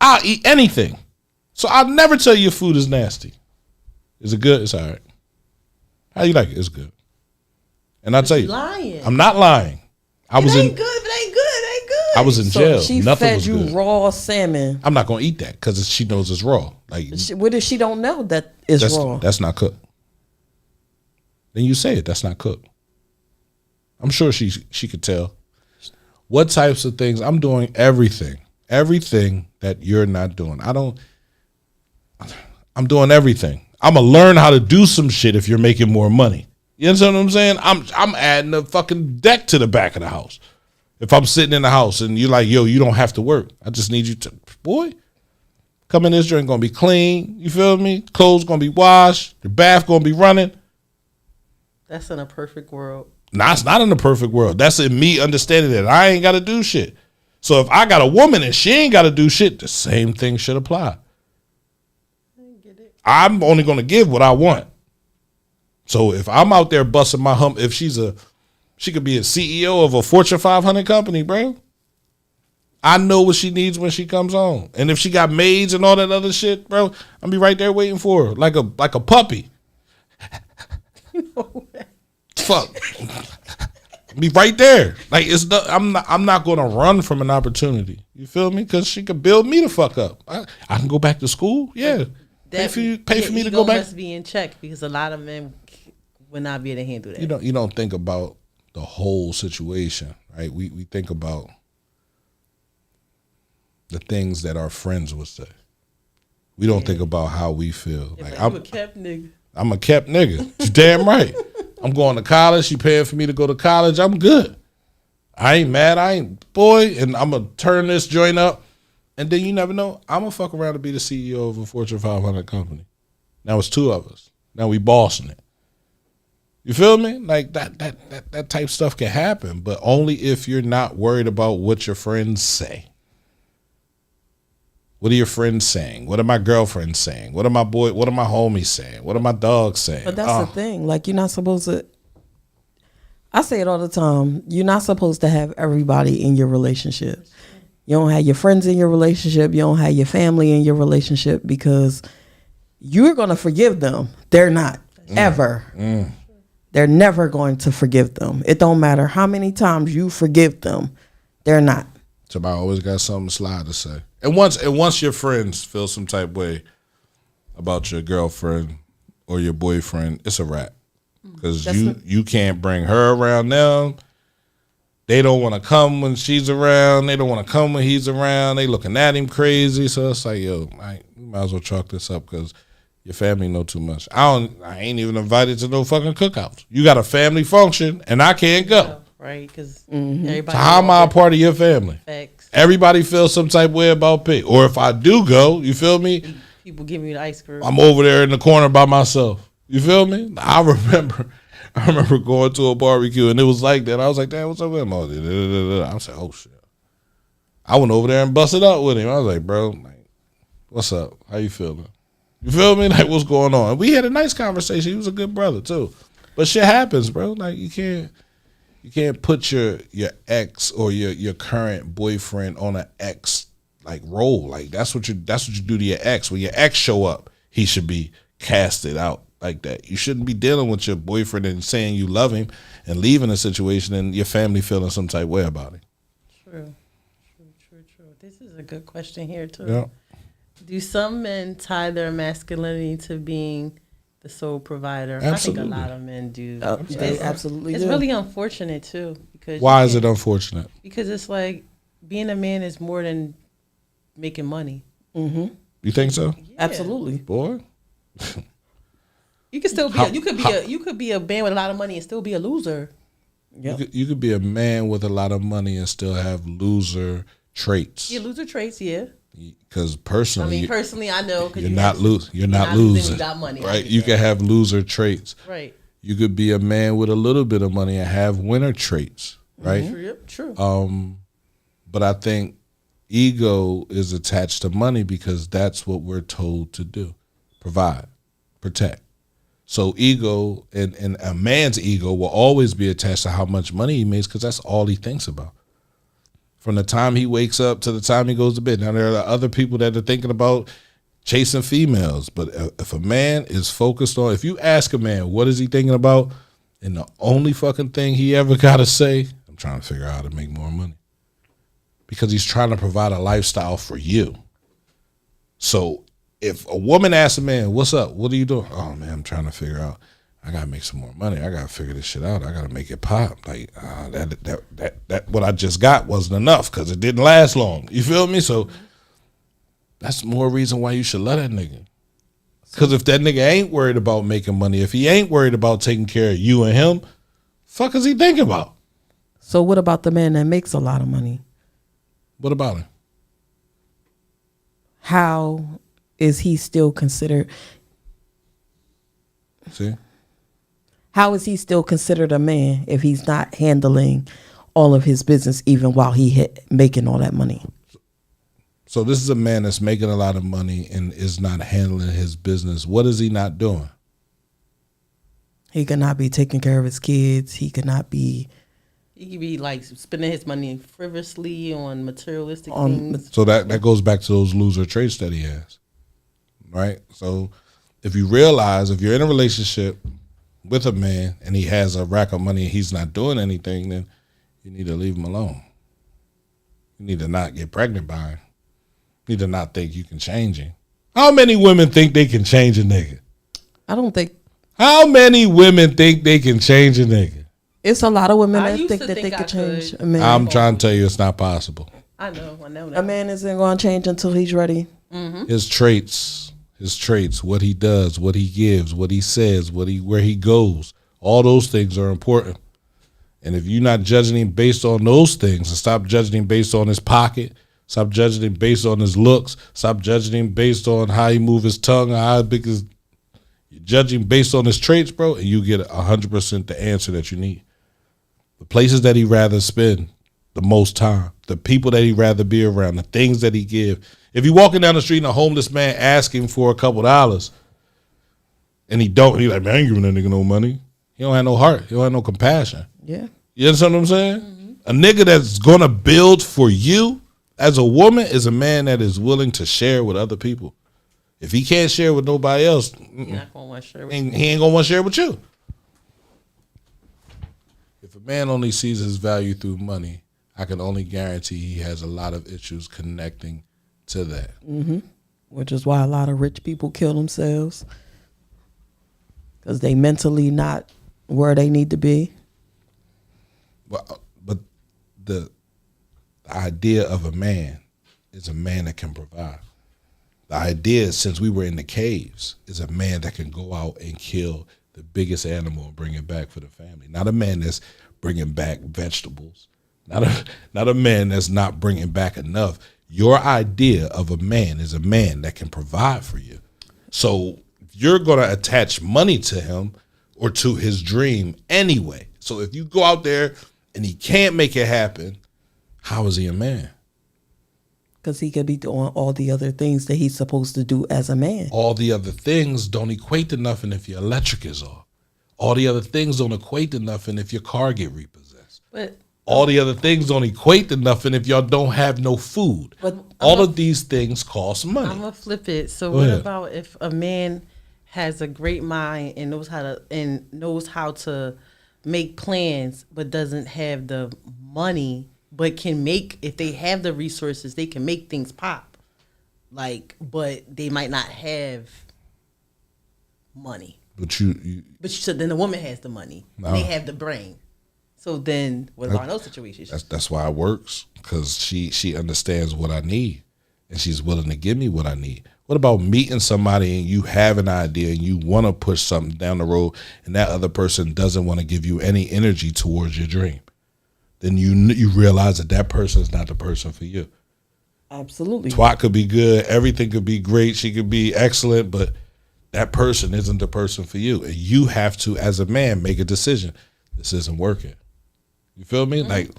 I'll eat anything. So I'll never tell you your food is nasty. Is it good? It's all right. How you like it? It's good. And I'll tell you, lying. I'm not lying. It ain't good. I was in jail. She Nothing fed was you good. raw salmon. I'm not gonna eat that because she knows it's raw. Like, what if she don't know that it's raw? That's not cooked. Then you say it. That's not cooked. I'm sure she could tell. What types of things? I'm doing everything that you're not doing. I'm doing everything. I'm gonna learn how to do some shit if you're making more money. You understand what I'm saying? I'm adding a fucking deck to the back of the house. If I'm sitting in the house and you're like, yo, you don't have to work. I just need you to, boy, come in this joint, gonna be clean. You feel me? Clothes gonna be washed. The bath gonna be running. That's in a perfect world. Nah, it's not in the perfect world. That's in me understanding that I ain't got to do shit. So if I got a woman and she ain't got to do shit, the same thing should apply. I get it. I'm only going to give what I want. So if I'm out there busting my hump, if she could be a CEO of a Fortune 500 company, bro. I know what she needs when she comes home. And if she got maids and all that other shit, bro, I'll be right there waiting for her like a puppy. Fuck. Be right there. Like I'm not going to run from an opportunity. You feel me? Because she could build me the fuck up. I can go back to school. Yeah. Pay for me to go back. Must be in check because a lot of men would not be able to handle that. You don't think about the whole situation, right? We think about the things that our friends would say. We don't think about how we feel. Like I'm a kept nigga. I'm a kept nigga. You're damn right. I'm going to college. She paying for me to go to college. I'm good. I ain't mad. And I'm going to turn this joint up. And then you never know. I'm going to fuck around to be the CEO of a Fortune 500 company. Now it's 2 of us. Now we bossing it. You feel me? Like that type stuff can happen, but only if you're not worried about what your friends say. What are your friends saying? What are my girlfriends saying? What are my homies saying? What are my dogs saying? But that's the thing. Like, you're not supposed to. I say it all the time. You're not supposed to have everybody in your relationship. You don't have your friends in your relationship. You don't have your family in your relationship, because you're going to forgive them. They're not. Ever. They're never going to forgive them. It don't matter how many times you forgive them. They're not. Somebody always got something sly to say. And once your friends feel some type way about your girlfriend or your boyfriend, it's a wrap. Because you can't bring her around them. They don't want to come when she's around. They don't want to come when he's around. They looking at him crazy. So it's like, yo, you might as well chalk this up, because your family know too much. I ain't even invited to no fucking cookouts. You got a family function and I can't go. Right, because everybody. So how am I a part of your family? Facts. Everybody feels some type of way about pig. Or if I do go, you feel me? People give me the ice cream. I'm over there in the corner by myself. You feel me? I remember going to a barbecue and it was like that. I was like, damn, what's up with him? I was like, oh shit. I went over there and busted up with him. I was like, bro, like, what's up? How you feeling? You feel me? Like, what's going on? And we had a nice conversation. He was a good brother too. But shit happens, bro. Like, you can't put your ex or your current boyfriend on an ex like role. Like, that's what you do to your ex. When your ex show up, he should be casted out like that. You shouldn't be dealing with your boyfriend and saying you love him and leaving a situation and your family feeling some type way about it. True. This is a good question here too. Yeah. Do some men tie their masculinity to being the sole provider? Absolutely. I think a lot of men do. They absolutely It's do. really unfortunate too. Because why is it unfortunate? Because it's like being a man is more than making money. Mm-hmm. You think so? Yeah. Absolutely. Boy. You can still be you could be a man with a lot of money and still be a loser. Yep. You could be a man with a lot of money and still have loser traits. Yeah, loser traits, yeah. Because personally, I know. You're not losing. You got money, right? You can have loser traits. Right. You could be a man with a little bit of money and have winner traits, right? Mm-hmm. True. But I think ego is attached to money because that's what we're told to do: provide, protect. So ego and a man's ego will always be attached to how much money he makes, because that's all he thinks about. From the time he wakes up to the time he goes to bed. Now, there are other people that are thinking about chasing females. But if a man is focused on, if you ask a man, what is he thinking about? And the only fucking thing he ever got to say, I'm trying to figure out how to make more money. Because he's trying to provide a lifestyle for you. So if a woman asks a man, what's up? What are you doing? Oh, man, I'm trying to figure out. I gotta make some more money. I gotta figure this shit out. I gotta make it pop. Like that what I just got wasn't enough because it didn't last long. You feel me? So that's more reason why you should love that nigga. Because if that nigga ain't worried about making money, if he ain't worried about taking care of you and him, fuck is he thinking about? So what about the man that makes a lot of money? What about him? How is he still considered? See? How is he still considered a man if he's not handling all of his business even while he making all that money? So this is a man that's making a lot of money and is not handling his business. What is he not doing? He could not be taking care of his kids. He could be like spending his money frivolously on materialistic things. So that goes back to those loser traits that he has, right? So if you realize, if you're in a relationship with a man and he has a rack of money and he's not doing anything, then you need to leave him alone. You need to not get pregnant by him. You need to not think you can change him. How many women think they can change a nigga? I don't think. How many women think they can change a nigga? It's a lot of women that think that they could change a man. I'm trying to tell you it's not possible. I know that. A man isn't going to change until he's ready. Mm-hmm. His traits, what he does, what he gives, what he says, where he goes, All those things are important. And if you're not judging him based on those things, and stop judging him based on his pocket, stop judging him based on his looks, stop judging him based on how he move his tongue or how big his, you're judging based on his traits, bro, and you get 100% the answer that you need. The places that he'd rather spend the most time, the people that he'd rather be around, the things that he give. If you're walking down the street and a homeless man asking for a couple dollars and he's like, man, I ain't giving that nigga no money. He don't have no heart. He don't have no compassion. Yeah. You understand what I'm saying? Mm-hmm. A nigga that's going to build for you as a woman is a man that is willing to share with other people. If he can't share with nobody else, he ain't going to want to share with you. If a man only sees his value through money, I can only guarantee he has a lot of issues connecting to that. Mm-hmm. Which is why a lot of rich people kill themselves. Because they mentally not where they need to be. Well, but the idea of a man is a man that can provide. The idea, since we were in the caves, is a man that can go out and kill the biggest animal and bring it back for the family. Not a man that's bringing back vegetables. Not a man that's not bringing back enough. Your idea of a man is a man that can provide for you. So you're going to attach money to him or to his dream anyway. So if you go out there and he can't make it happen, how is he a man? Because he could be doing all the other things that he's supposed to do as a man. All the other things don't equate to nothing if your electric is off. All the other things don't equate to nothing if your car get repossessed. But all the other things don't equate to nothing if y'all don't have no food. But all of these things cost money. I'm gonna flip it. So Go what ahead. about if a man has a great mind and knows how to make plans, but doesn't have the money, but can make, if they have the resources, they can make things pop. Like, but they might not have money. But you So then the woman has the money. No. And they have the brain. So then what about those situations? That's why it works, because she understands what I need and she's willing to give me what I need. What about meeting somebody and you have an idea and you want to push something down the road and that other person doesn't want to give you any energy towards your dream? Then you realize that person is not the person for you. Absolutely. Twat could be good. Everything could be great. She could be excellent, but that person isn't the person for you. And you have to, as a man, make a decision. This isn't working. You feel me? Mm-hmm. Like,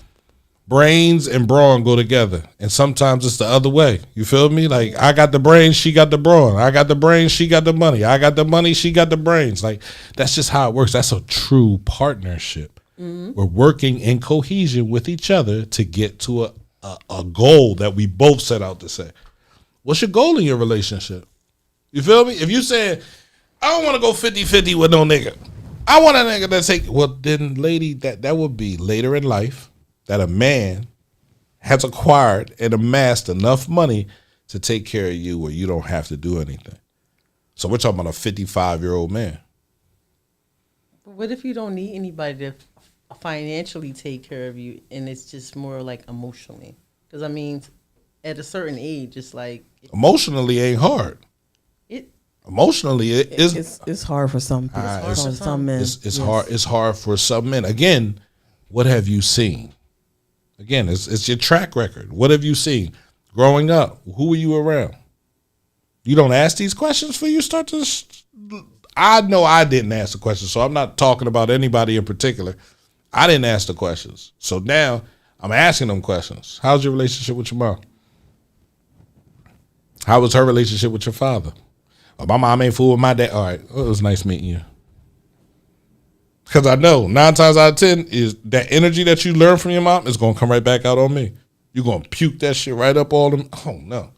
brains and brawn go together. And sometimes it's the other way. You feel me? Like, I got the brains, she got the brawn. I got the brains, she got the money. I got the money, she got the brains. Like, that's just how it works. That's a true partnership. Mm-hmm. We're working in cohesion with each other to get to a goal that we both set out to say. What's your goal in your relationship? You feel me? If you say, I don't want to go 50-50 with no nigga. I want a nigga that take, well, then, lady, that would be later in life that a man has acquired and amassed enough money to take care of you where you don't have to do anything. So we're talking about a 55-year-old man. But what if you don't need anybody to financially take care of you and it's just more like emotionally? Because, I mean, at a certain age, it's like... Emotionally ain't hard. Emotionally, it's hard for some people. It's hard for some men. It's hard. It's hard for some men. Again, what have you seen? Again, it's your track record. What have you seen growing up? Who were you around? You don't ask these questions before you start to. I know I didn't ask the questions, so I'm not talking about anybody in particular. I didn't ask the questions, so now I'm asking them questions. How's your relationship with your mom? How was her relationship with your father? Oh, my mom ain't fool with my dad. All right, well, it was nice meeting you. Because I know 9 times out of 10 is that energy that you learn from your mom is going to come right back out on me. You're going to puke that shit right up all them. Oh, no.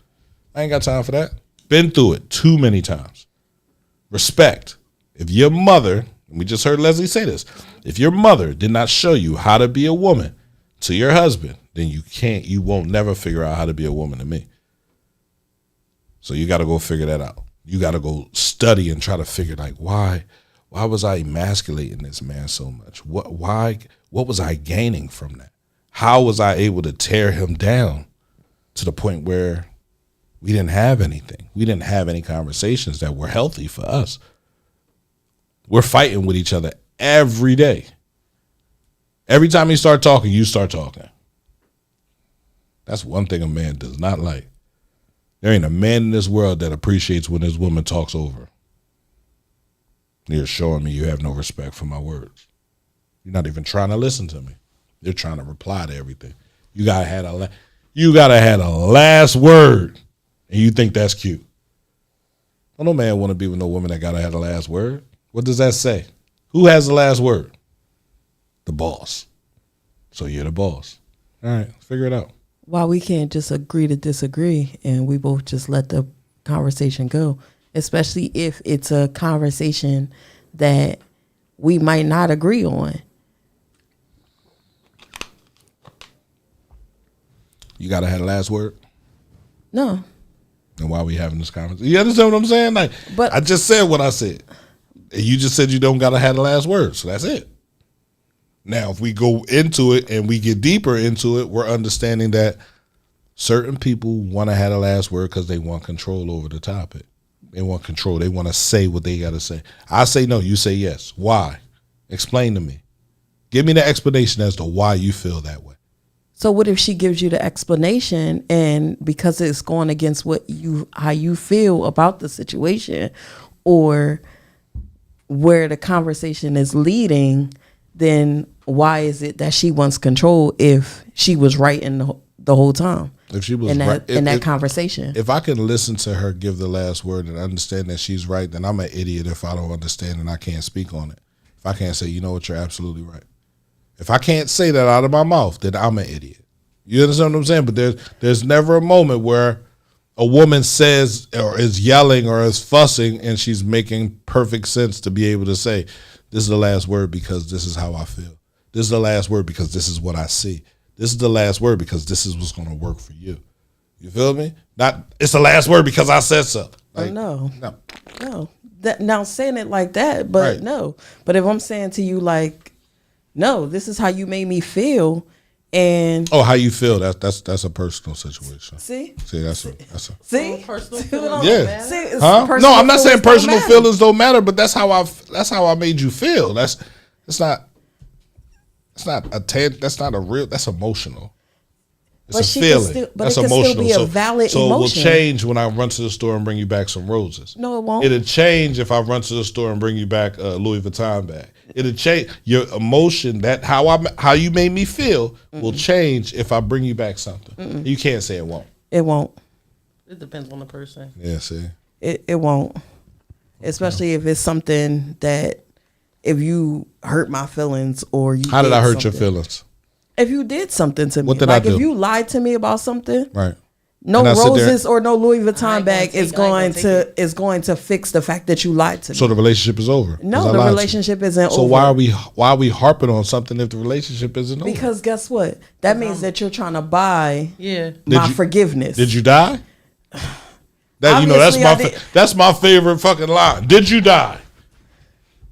I ain't got time for that. Been through it too many times. Respect. If your mother, and we just heard Leslie say this, if your mother did not show you how to be a woman to your husband, then you won't never figure out how to be a woman to me. So you got to go figure that out. You got to go study and try to figure, like, why was I emasculating this man so much? What was I gaining from that? How was I able to tear him down to the point where we didn't have anything? We didn't have any conversations that were healthy for us. We're fighting with each other every day. Every time he start talking, you start talking. That's one thing a man does not like. There ain't a man in this world that appreciates when his woman talks over. You're showing me you have no respect for my words. You're not even trying to listen to me. You're trying to reply to everything. You gotta have a last word, and you think that's cute. Well, no man want to be with no woman that gotta have the last word. What does that say? Who has the last word? The boss. So you're the boss. All right, figure it out. Why we can't just agree to disagree and we both just let the conversation go, especially if it's a conversation that we might not agree on. You gotta have the last word? No. And why are we having this conversation? You understand what I'm saying? Like, But I just said what I said. And you just said you don't gotta have the last word, so that's it. Now, if we go into it and we get deeper into it, we're understanding that certain people want to have the last word because they want control over the topic. They want control. They want to say what they got to say. I say no. You say yes. Why? Explain to me. Give me the explanation as to why you feel that way. So what if she gives you the explanation and because it's going against how you feel about the situation or where the conversation is leading, then why is it that she wants control if she was right in the whole time? If she was in that conversation. If I can listen to her give the last word and understand that she's right, then I'm an idiot if I don't understand and I can't speak on it. If I can't say, you know what, you're absolutely right. If I can't say that out of my mouth, then I'm an idiot. You understand what I'm saying? But there's never a moment where a woman says or is yelling or is fussing and she's making perfect sense to be able to say, this is the last word because this is how I feel. This is the last word because this is what I see. This is the last word because this is what's going to work for you. You feel me? Not it's the last word because I said so. Like, no. Now saying it like that, but right. No. But if I'm saying to you like, no, this is how you made me feel, and how you feel that's a personal situation. See, that's a personal feelings. Yeah. See, no, I'm not saying personal feelings don't matter, but that's how I made you feel. That's emotional. It's a feeling. That's it emotional. Still be a valid so emotion. it will change when I run to the store and bring you back some roses. No, it won't. It'll change if I run to the store and bring you back a Louis Vuitton bag. It'll change your emotion. That how you made me feel will change if I bring you back something. You can't say it won't. It won't. It depends on the person. Yeah, see. It won't. Especially if it's something that if you hurt my feelings or you How did I hurt your feelings? If you did something to me. What did I do? If you lied to me about something. Right. No roses or no Louis Vuitton bag is going to fix the fact that you lied to me. So the relationship is over. No, the relationship isn't over. So why are we harping on something if the relationship isn't over? Because guess what? That means that you're trying to buy my forgiveness. Did you die? That's my favorite fucking line. Did you die?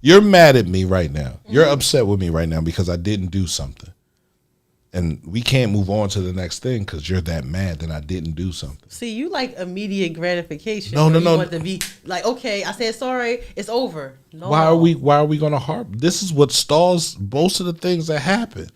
You're mad at me right now. You're upset with me right now because I didn't do something. And we can't move on to the next thing because you're that mad that I didn't do something. See, you like immediate gratification. No. You want to be like, okay, I said sorry, it's over. No. Why are we gonna harp? This is what stalls most of the things that happen.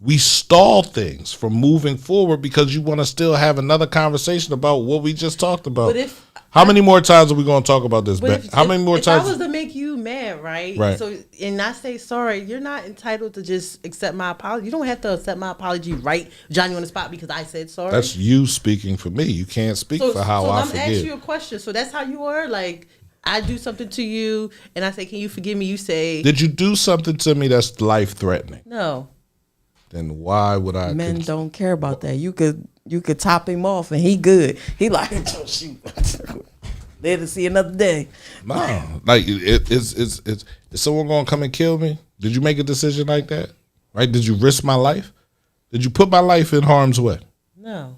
We stall things from moving forward because you want to still have another conversation about what we just talked about. But how many more times are we going to talk about this? How many more times? If I was to make you mad, right? So, and I say sorry, you're not entitled to just accept my apology. You don't have to accept my apology right, Johnny, on the spot because I said sorry. That's you speaking for me. You can't speak for how I forgive. So I'm asking you a question. So that's how you are? Like, I do something to you, and I say, can you forgive me? You say... Did you do something to me that's life-threatening? No. Then why would I... Men don't care about that. You could top him off and he good. He like, oh, shoot. There to see another day. No. Like, is someone going to come and kill me? Did you make a decision like that? Right? Did you risk my life? Did you put my life in harm's way? No.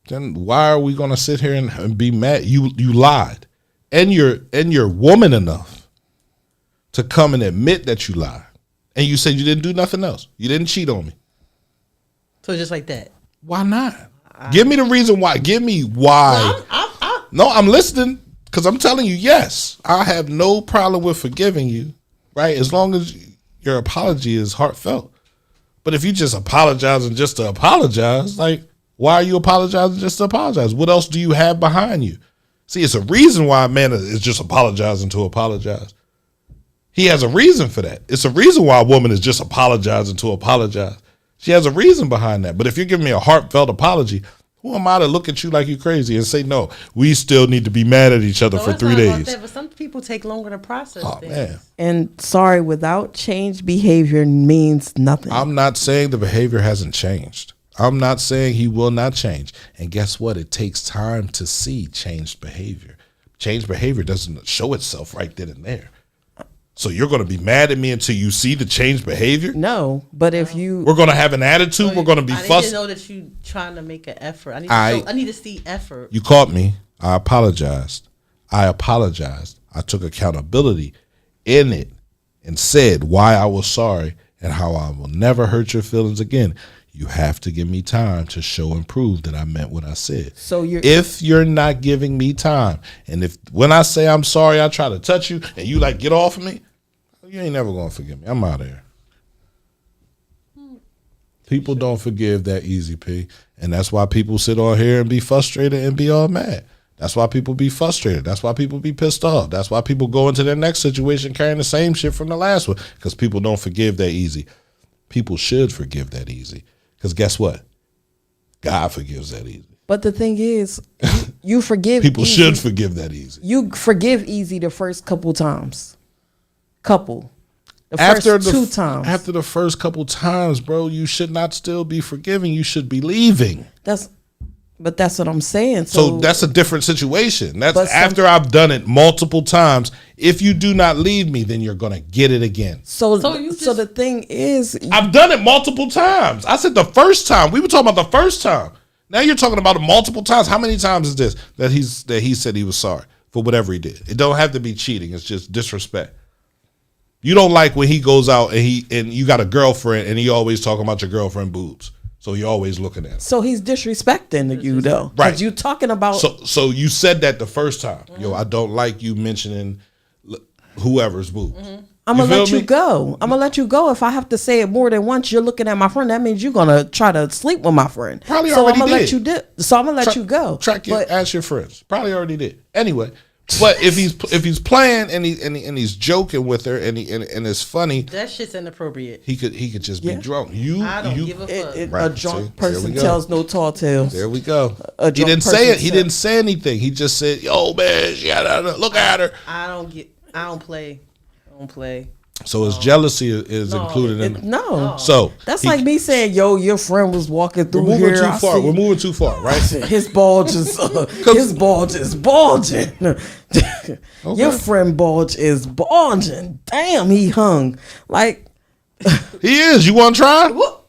Then why are we going to sit here and be mad? You lied. And you're woman enough to come and admit that you lied. And you said you didn't do nothing else. You didn't cheat on me. So just like that. Why not? Give me the reason why. Give me why. No, I'm listening because I'm telling you, yes, I have no problem with forgiving you, right? As long as your apology is heartfelt. But if you just apologizing just to apologize, like, why are you apologizing just to apologize? What else do you have behind you? See, it's a reason why a man is just apologizing to apologize. He has a reason for that. It's a reason why a woman is just apologizing to apologize. She has a reason behind that. But if you're giving me a heartfelt apology, who am I to look at you like you're crazy and say, no, we still need to be mad at each other for 3 days? That, but some people take longer to process things. Man. And sorry, without changed behavior means nothing. I'm not saying the behavior hasn't changed. I'm not saying he will not change. And guess what? It takes time to see changed behavior. Changed behavior doesn't show itself right then and there. So you're going to be mad at me until you see the changed behavior? No, but if you... We're going to have an attitude. We're going to be fussing. I need to know that you trying to make an effort. I need to see effort. You caught me. I apologized. I took accountability in it and said why I was sorry and how I will never hurt your feelings again. You have to give me time to show and prove that I meant what I said. So if you're not giving me time, and if when I say I'm sorry, I try to touch you, and you like get off of me, you ain't never gonna forgive me. I'm out of here. People don't forgive that easy, P, and that's why people sit on here and be frustrated and be all mad. That's why people be frustrated. That's why people be pissed off. That's why people go into their next situation carrying the same shit from the last one, because people don't forgive that easy. People should forgive that easy. Because guess what? God forgives that easy. But the thing is, you forgive People easy. should forgive that easy. You forgive easy the first couple times. The After first two times. After the first couple times, bro, you should not still be forgiving. You should be leaving. But that's what I'm saying. So that's a different situation. That's after I've done it multiple times. If you do not leave me, then you're going to get it again. So the thing is, I've done it multiple times. I said the first time. We were talking about the first time. Now you're talking about it multiple times. How many times is this that he said he was sorry for whatever he did? It don't have to be cheating. It's just disrespect. You don't like when he goes out and you got a girlfriend and he always talking about your girlfriend boobs. So you're always looking at him. So he's disrespecting you, though. Right. You talking about... So you said that the first time. Mm-hmm. Yo, I don't like you mentioning whoever's boobs. Mm-hmm. I'm going to let you go. I'm going to let you go. If I have to say it more than once, you're looking at my friend. That means you're going to try to sleep with my friend. Probably already did. So I'm going to let you go. Ask your friends. Probably already did. Anyway. But if he's playing and he's joking with her and it's funny, that shit's inappropriate. He could just be drunk. I don't give a fuck. A drunk person tells no tall tales. There we go. He didn't say it. He didn't say anything. He just said, "Yo, man, look at her." I don't play. So his jealousy is included in it. No. So that's like me saying, "Yo, your friend was walking through We're here." moving too far, right? His bulge is bulging. Okay. Your friend bulge is bulging. Damn, he hung like he is. You want to try? What?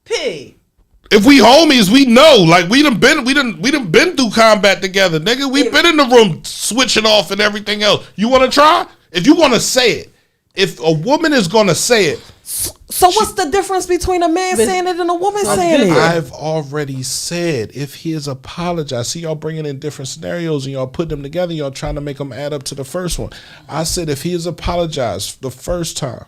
P. If we homies, we know. Like we done been through combat together, nigga. We been in the room switching off and everything else. You want to try? If you want to say it. If a woman is going to say it. So what's the difference between a man saying it and a woman saying it? I've already said if he has apologized. See, y'all bringing in different scenarios and y'all put them together. Y'all trying to make them add up to the first one. I said if he has apologized the first time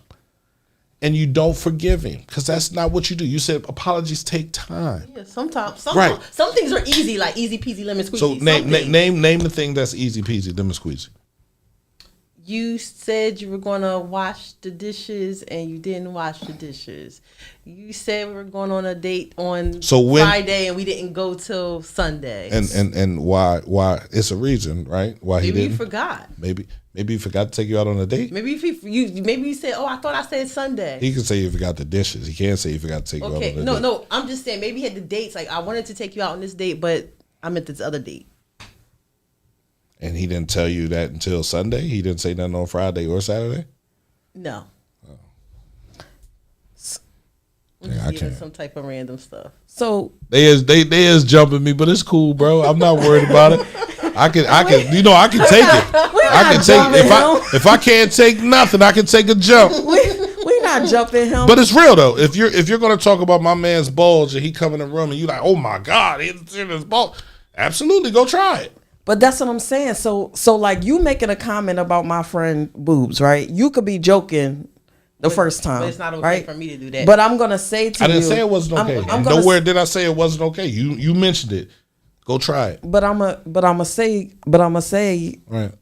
and you don't forgive him, because that's not what you do. You said apologies take time. Yeah, sometimes. Some things are easy, like easy peasy lemon squeezy. So name the thing that's easy peasy lemon squeezy. You said you were going to wash the dishes and you didn't wash the dishes. You said we were going on a date on Friday and we didn't go till Sunday. And why it's a reason, right? Why he didn't? Maybe you forgot. Maybe he forgot to take you out on a date. Maybe you said, "Oh, I thought I said Sunday." He can say he forgot the dishes. He can't say he forgot to take you out on a date. No. I'm just saying maybe he had the dates. Like I wanted to take you out on this date, but I'm at this other date. And he didn't tell you that until Sunday? He didn't say nothing on Friday or Saturday? No. Yeah, I can't. Some type of random stuff. So they is jumping me, but it's cool, bro. I'm not worried about it. I can take it. I can take if I can't take nothing, I can take a jump. We not jumping him. But it's real though. If you're gonna talk about my man's bulge and he come in the room and you like, oh my God, he's in his bulge. Absolutely, go try it. But that's what I'm saying. So like you making a comment about my friend boobs, right? You could be joking the first time. But it's not okay right? for me to do that. But I'm gonna say to you, I didn't say it wasn't okay. I'm gonna Nowhere did I say it wasn't okay. You mentioned it. Go try it. But I'ma say, Right.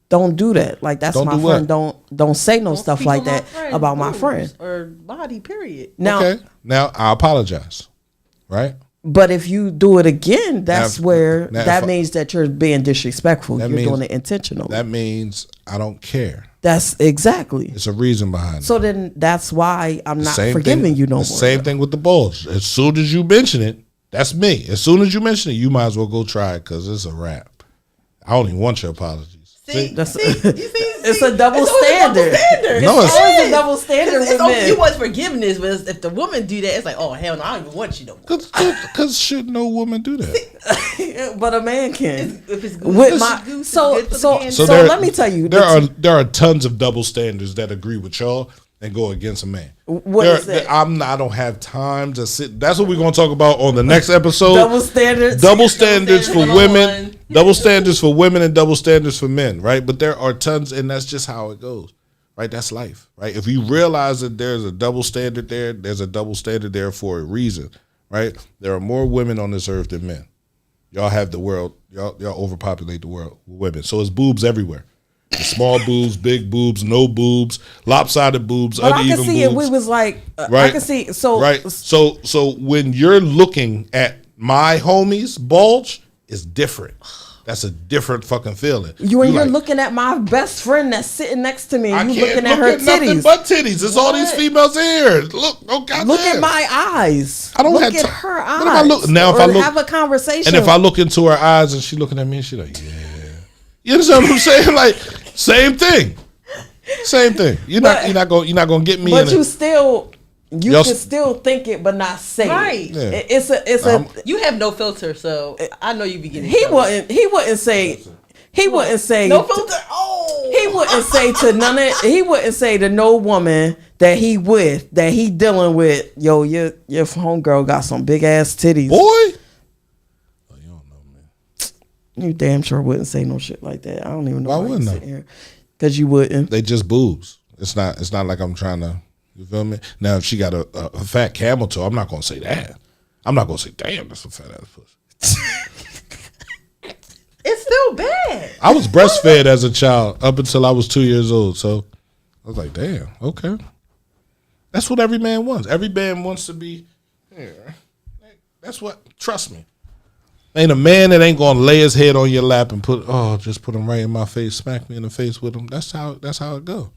don't do that. Like that's Don't my do friend. what? Don't say no Don't stuff speak like on that friend's about my boobs friend. or body. Period. Now, Okay. Now I apologize. Right. but if you do it again, that's Now, where now that if I- means that you're being disrespectful. That You're means- doing it intentionally. That means I don't care. That's exactly. It's a reason behind it. So then that's why I'm not Same forgiving thing, you no more. the same thing with the balls. As soon as you mention it, that's me. As soon as you mention it, you might as well go try it because it's a wrap. I don't even want your apologies. See? That's It's a double standard. No, It's always a double standard with men. You want forgiveness, but if the woman do that, it's like, oh hell no, I don't even want you no more. Because should no woman do that? But a man can. If it's good, With it's my good, it's so good for the so gander. so there- let me tell you. There are tons of double standards that agree with y'all and go against a man. What is that? I don't have time to sit. That's what we're going to talk about on the next episode. Double standards. Double standards for standards women, 101. double standards for women, and double standards for men, right? But there are tons, and that's just how it goes, right? That's life, right? If you realize that there's a double standard there, there's a double standard there for a reason, right? There are more women on this earth than men. Y'all have the world, y'all overpopulate the world with women, so it's boobs everywhere. The small boobs, big boobs, no boobs, lopsided boobs, But I uneven can see boobs. it. We was like, Right. I can see. So Right. So when you're looking at my homie's bulge, it's different. That's a different fucking feeling. you're like, looking at my best friend that's sitting next to me. I You can't looking look at her nothing titties. but titties. It's all these What? females here. Look, oh goddamn. Look at my eyes. I don't look have at ti- her What eyes. if I look- now if Or I look- have a conversation. And if I look into her eyes and she looking at me and she like, yeah. You understand what I'm saying? Like, same thing. Same thing. You're not gonna get me but in you it. still, you Y'all can s- still think it, but not say Right. it. Yeah. It's a. You have no filter, so I know you be getting. He wouldn't say. He wouldn't say. no filter. Oh, He wouldn't say to none of. He wouldn't say to no woman that he dealing with. Yo, your homegirl got some big ass titties. Boy. Oh, you don't know, man. You damn sure wouldn't say no shit like that. I don't even know Why why you wouldn't I? sitting here. Because you wouldn't. They just boobs. It's not like I'm trying to, you feel me? Now if she got a fat camel toe, I'm not gonna say that. I'm not gonna say, damn, that's a fat ass pussy. it's still bad. I was breastfed as a child up until I was 2 years old, so I was like, damn, okay. That's what every man wants. Every man wants to be here. That's what, trust me. Ain't a man that ain't gonna lay his head on your lap and just put him right in my face, smack me in the face with him. That's how it go.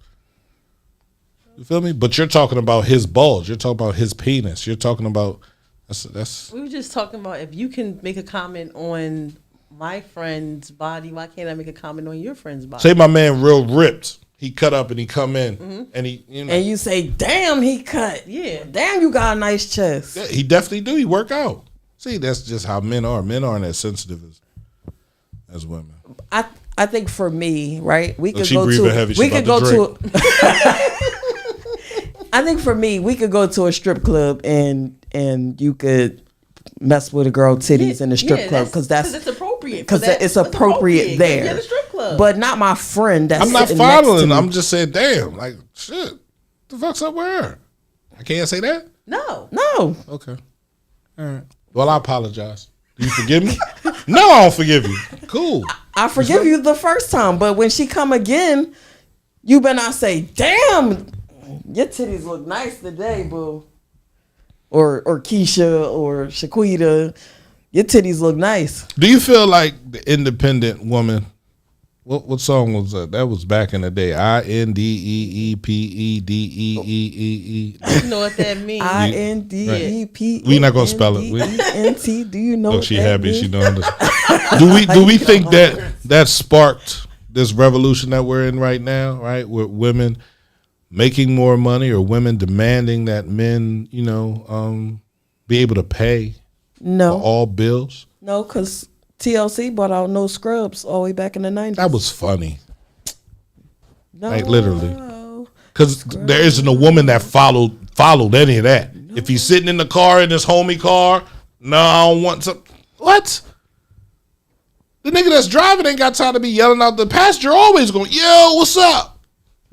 You feel me? But you're talking about his bulge. You're talking about his penis. You're talking about that's. We were just talking about if you can make a comment on my friend's body, why can't I make a comment on your friend's body? Say my man real ripped. He cut up and he come in and he, you know, And you say, damn, he cut. Yeah. Damn, you got a nice chest. yeah, he definitely do. He work out. See, that's just how men are. Men aren't as sensitive as women. I think for me, right, we could she go breathing to heavy. She we could go about to to I think for me, we could go to a strip club and you could mess with a girl titties in the strip club because it's appropriate. because it's appropriate there. Yeah, the strip club. But not my friend. That's I'm not sitting next to following. me. I'm just saying, damn, like shit. The fuck's up with her? I can't say that. no. Okay. All right. Well, I apologize. Do you forgive me? No, I don't forgive you. Cool. I forgive you the first time, but when she come again, you better not say, "Damn, your titties look nice today, boo," or Keisha or Shaquita, your titties look nice. Do you feel like the independent woman? What song was that? That was back in the day. INDEEPEDEEEE. You know what that means? INDEP. We not gonna spell it. NT. Do you know? Look, what she that happy. means? She don't understand. Do we think that sparked this revolution that we're in right now? Right, with women making more money or women demanding that men, be able to pay No, all bills. no, because TLC brought out No Scrubs all the way back in the 90s. That was funny. No. Like literally. Because there isn't a woman that followed any of that. No. If he's sitting in the car in his homie car, no, I don't want some. What? The nigga that's driving ain't got time to be yelling out. The passenger always going, yo, what's up?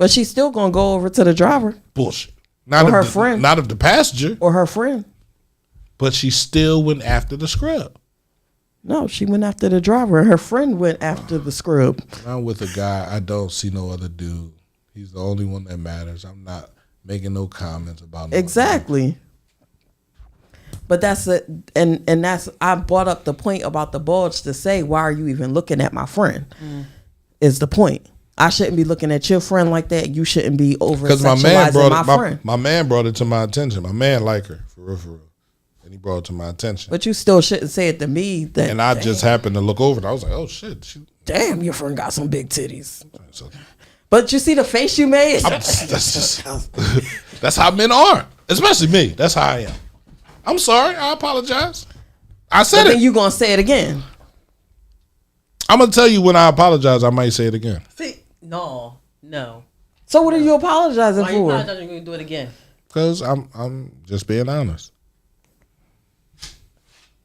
But she's still gonna go over to the driver Bullshit. Not Or of her the, friend. Not of the passenger. or her friend. But she still went after the scrub. No, she went after the driver, and her friend went after the scrub. When I'm with a guy, I don't see no other dude. He's the only one that matters. I'm not making no comments about no Exactly. But that's it, and that's I brought up the point about the bulge to say, why are you even looking at my friend? Is the point. I shouldn't be looking at your friend like that. You shouldn't be over Because sexualizing my friend. my man brought it to my attention. My man like her for real, and he brought it to my attention. But you still shouldn't say it to me. That And I just happened to look over and I was like, oh shit. damn, your friend got some big titties. So, But you see the face you made. that's how men are, especially me. That's how I am. I'm sorry. I apologize. I said But then it. you gonna say it again. I'm gonna tell you when I apologize. I might say it again. See, no. So what are you apologizing Why you for? apologizing? You're gonna do it again. Because I'm just being honest.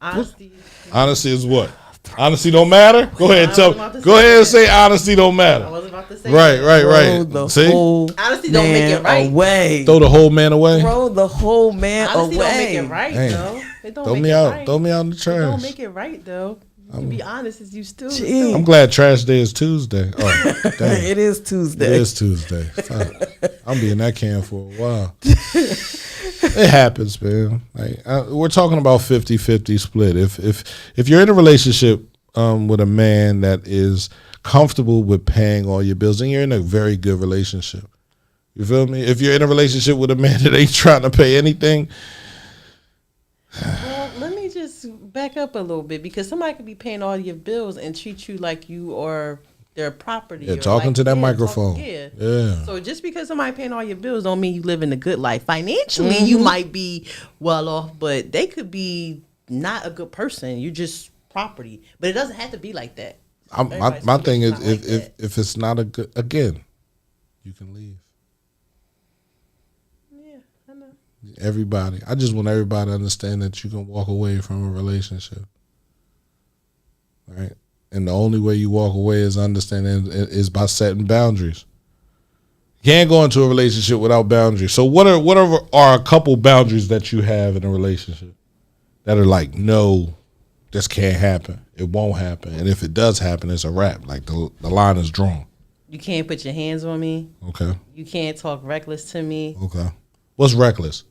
Honesty. Honesty is what? Honesty don't matter? Go ahead, I tell was about to Go say ahead and that. say honesty don't I matter. was about to say. Right, Throw the right. See? whole Honesty don't make it man right. away. Throw the whole man away. Throw the whole man Honesty away. don't make it right, Damn. though. It don't Throw make me it out. right. Throw me out in the It don't trash. make it right, though. To be honest, is you still. Jeez. I'm glad trash day is Tuesday. Oh, damn. It is Tuesday. It is Tuesday. Fuck. I'm being that can for a while. It happens, man. Like we're talking about 50-50 split. If you're in a relationship with a man that is comfortable with paying all your bills, then you're in a very good relationship. You feel me? If you're in a relationship with a man that ain't trying to pay anything, Well, let me just back up a little bit because somebody could be paying all your bills and treat you like you are their property. yeah, or talking like, to that yeah, microphone. Yeah. So just because somebody paying all your bills don't mean you living a good life. Financially, you might be well off, but they could be not a good person. You just property. But it doesn't have to be like that. My thing is, not like that. if it's not a good, again, you can leave. Yeah, I know. Everybody, I just want everybody to understand that you can walk away from a relationship, right? And the only way you walk away is understanding is by setting boundaries. You can't go into a relationship without boundaries. So what are a couple boundaries that you have in a relationship that are like, no, this can't happen. It won't happen. And if it does happen, it's a wrap. Like the line is drawn. You can't put your hands on me. Okay. You can't talk reckless to me. Okay. What's reckless?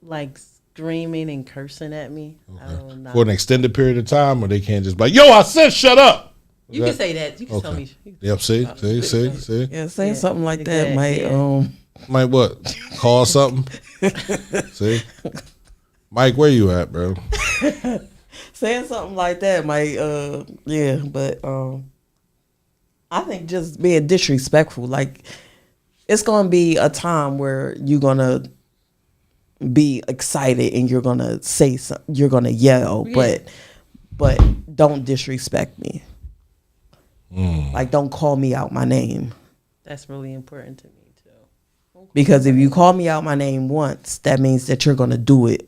Like screaming and cursing at me. I don't know. For an extended period of time, or they can't just be like, yo, I said shut up. You can say that. You can tell me. Yep, see? Yeah, saying something like that exactly, might yeah. Might what? Call something? See? Mike, where you at, bro? saying something like that might but I think just being disrespectful, like it's gonna be a time where you're gonna be excited and you're gonna say something, you're gonna yell, but don't disrespect me. Like don't call me out my name. That's really important to me too. Because if you call me out my name once, that means that you're gonna do it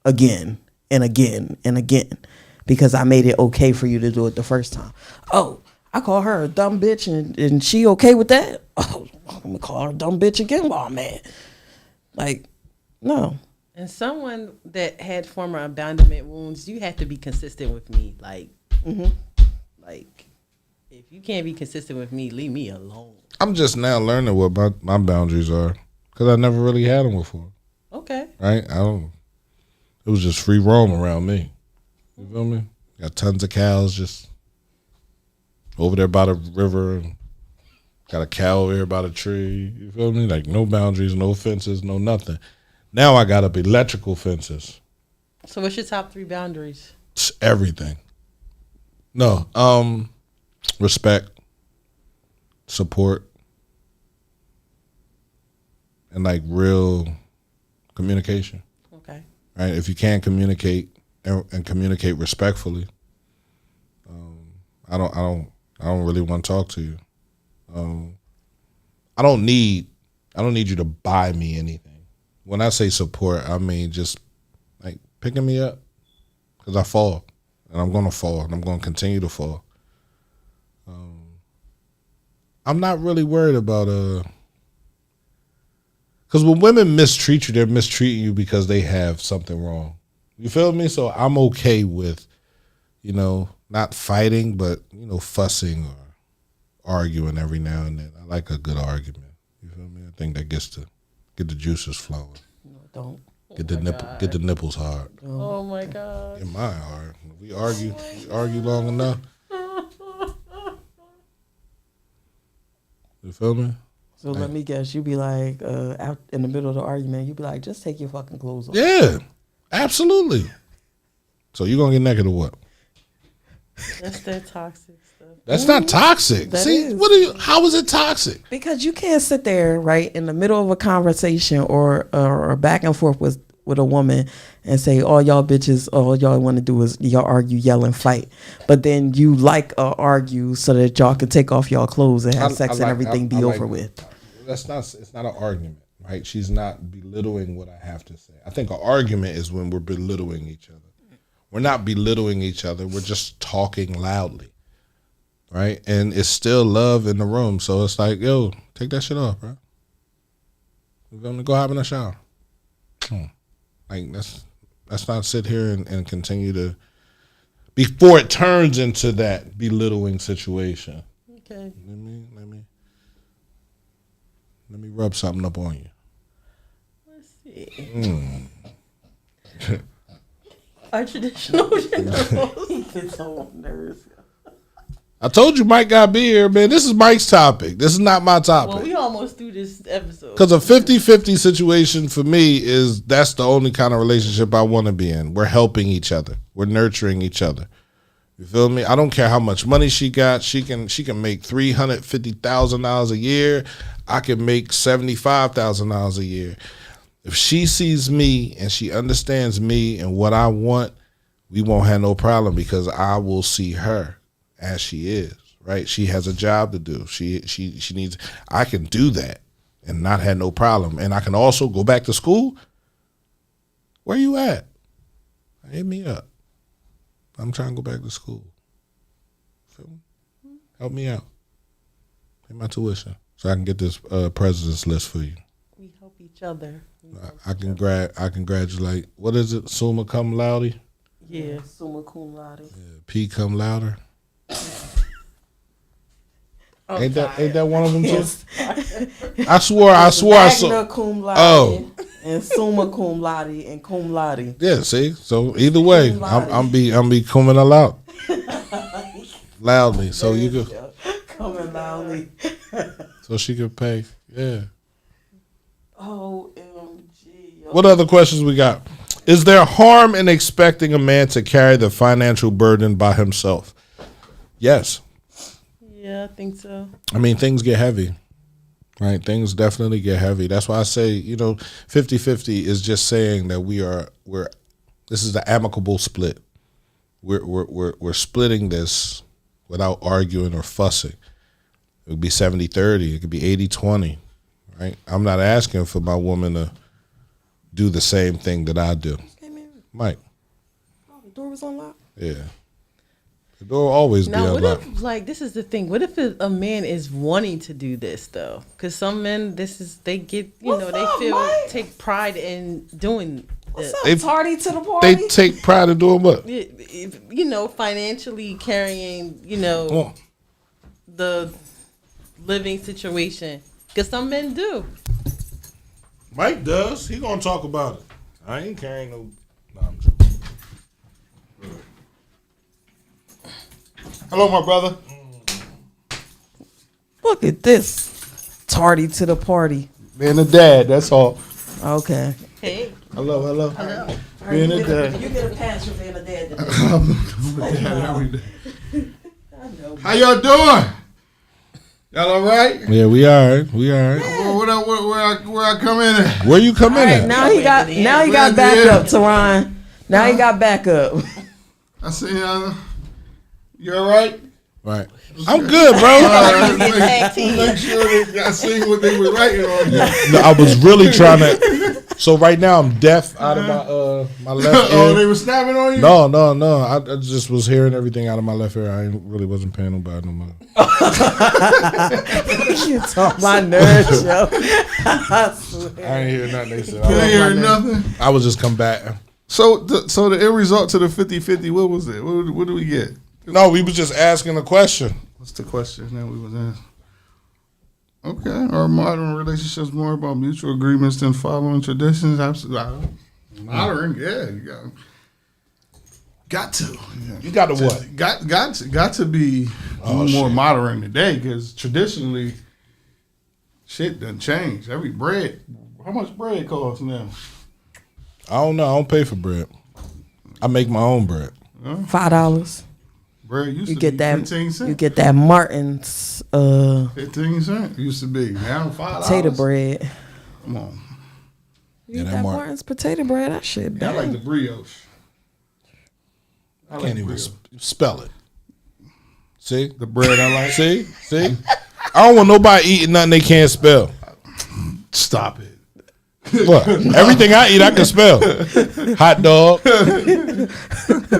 again and again and again. Because I made it okay for you to do it the first time. Oh, I call her a dumb bitch and she okay with that? Oh, I'm gonna call her a dumb bitch again while I'm mad. Like, no. And someone that had former abandonment wounds, you have to be consistent with me. Like, like if you can't be consistent with me, leave me alone. I'm just now learning what my boundaries are because I never really had them before. Okay. Right? It was just free roam around me. You feel me? Got tons of cows just over there by the river. And got a cow over here by the tree. You feel me? Like no boundaries, no fences, no nothing. Now I got up electrical fences. So what's your top 3 boundaries? It's everything. No, respect, support, and like real communication. Okay. Right? If you can't communicate and communicate respectfully, I don't really want to talk to you. I don't need you to buy me anything. When I say support, I mean just like picking me up because I fall and I'm going to fall and I'm going to continue to fall. I'm not really worried about because when women mistreat you, they're mistreating you because they have something wrong. You feel me? So I'm okay with, not fighting, but fussing or arguing every now and then. I like a good argument. You feel me? I think that gets the juices flowing. No, don't. Get the nipples hard. Oh my God. In my hard. We argue long enough. You feel me? So let me guess, you be like, out in the middle of the argument, you be like, just take your fucking clothes off. Yeah, absolutely. So you gonna get naked or what? That's that toxic stuff. That's not toxic. That See, is. how is it toxic? Because you can't sit there, right, in the middle of a conversation or back and forth with a woman and say, all y'all bitches, all y'all want to do is y'all argue, yell, and fight. But then you argue so that y'all can take off y'all clothes and have sex and everything be over with. It's not an argument, right? She's not belittling what I have to say. I think an argument is when we're belittling each other. We're not belittling each other. We're just talking loudly, right? And it's still love in the room. So it's like, yo, take that shit off, bro. We're going to go hop in the shower. Like, let's not sit here and continue to, before it turns into that belittling situation. Okay. Let me rub something up on you. Let's see. Our traditional generals. It's so nervous. I told you Mike got to be here, man. This is Mike's topic. This is not my topic. Well, we almost through this episode. Because a 50-50 situation for me that's the only kind of relationship I want to be in. We're helping each other. We're nurturing each other. You feel me? I don't care how much money she got. She can make $350,000 a year. I can make $75,000 a year. If she sees me and she understands me and what I want, we won't have no problem because I will see her as she is, right? She has a job to do. She needs, I can do that and not have no problem. And I can also go back to school. Where you at? Hit me up. I'm trying to go back to school. Feel me? Help me out. Pay my tuition so I can get this president's list for you. We help each other. I congratulate. What is it? Summa cum laude. Yeah, summa cum laude. Yeah, P come louder. Oh, ain't that one of them too? I swore I saw. Magna cum laude. And summa cum laude and cum laude. Yeah, see. So either way, I'm be coming out loudly. So you could coming loudly. So she could pay. Yeah. OMG. What other questions we got? Is there harm in expecting a man to carry the financial burden by himself? Yes. Yeah, I think so. I mean, things get heavy, right? Things definitely get heavy. That's why I say, 50-50 is just saying that this is the amicable split. We're splitting this without arguing or fussing. It would be 70-30. It could be 80-20, right? I'm not asking for my woman to do the same thing that I do. Mike. Oh, the door was unlocked? Yeah. The door will always be unlocked. What if, this is the thing. What if a man is wanting to do this, though? Because some men, they get, they take pride in doing What's up, tardy to the party? They take pride in doing what? Financially carrying, the living situation. Because some men do. Mike does. He gonna talk about it. I ain't carrying no. No, I'm joking. Hello, my brother. Look at this. Tardy to the party. Being a dad, that's all. Okay. Hey. Hello. Being a dad. You get a pass for being a dad today. I'm a dad every day. How y'all doing? Y'all all right? Yeah, we all right. Where I come in at? Where you come in at? Now he got back up, Teron. Now he got back up. I see you all right? Right. I'm good, bro. Make sure I seen what they were writing on. I was really trying to. So right now I'm deaf out of my left ear. Oh, they were snapping on you? No. I just was hearing everything out of my left ear. I really wasn't paying nobody no money. You talk my nerves, yo. I swear. I ain't hear nothing they said. You ain't hear nothing? I was just combating. So the end result to the 50-50, what was it? What did we get? No, we was just asking a question. What's the question that we was asking? Okay. Are modern relationships more about mutual agreements than following traditions? Absolutely. Modern, yeah. You got to. Yeah. You got to what? Got to be more modern today, because traditionally, shit done changed. How much bread costs now? I don't know. I don't pay for bread. I make my own bread. $5. Bread used You to get be that. 15 cents. You get that Martin's 15 cents used to be. Now $5. potato bread. Come on. You Yeah, eat that that Martin. Martin's potato bread. That shit. I like the brioche. I Can't even spell it. See? the bread I like. See? I don't want nobody eating nothing they can't spell. Stop it. What? Everything I eat, I can spell. Hot dog,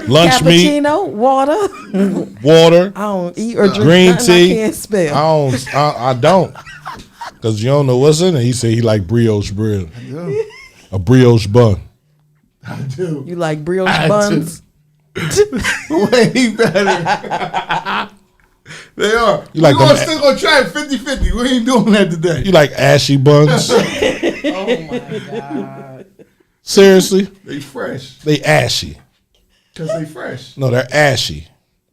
lunch meat, Cappuccino, water. water, I don't eat or drink green nothing tea. I can't spell. I don't. Because you don't know what's in it. He said he like brioche bread. Yeah, A brioche bun. I do. You like brioche I buns? Way better. They are. You like We're them- still going to try it 50-50. We ain't doing that today. You like ashy buns? Oh my god. Seriously? They fresh. They ashy. Because they fresh. No, they're ashy.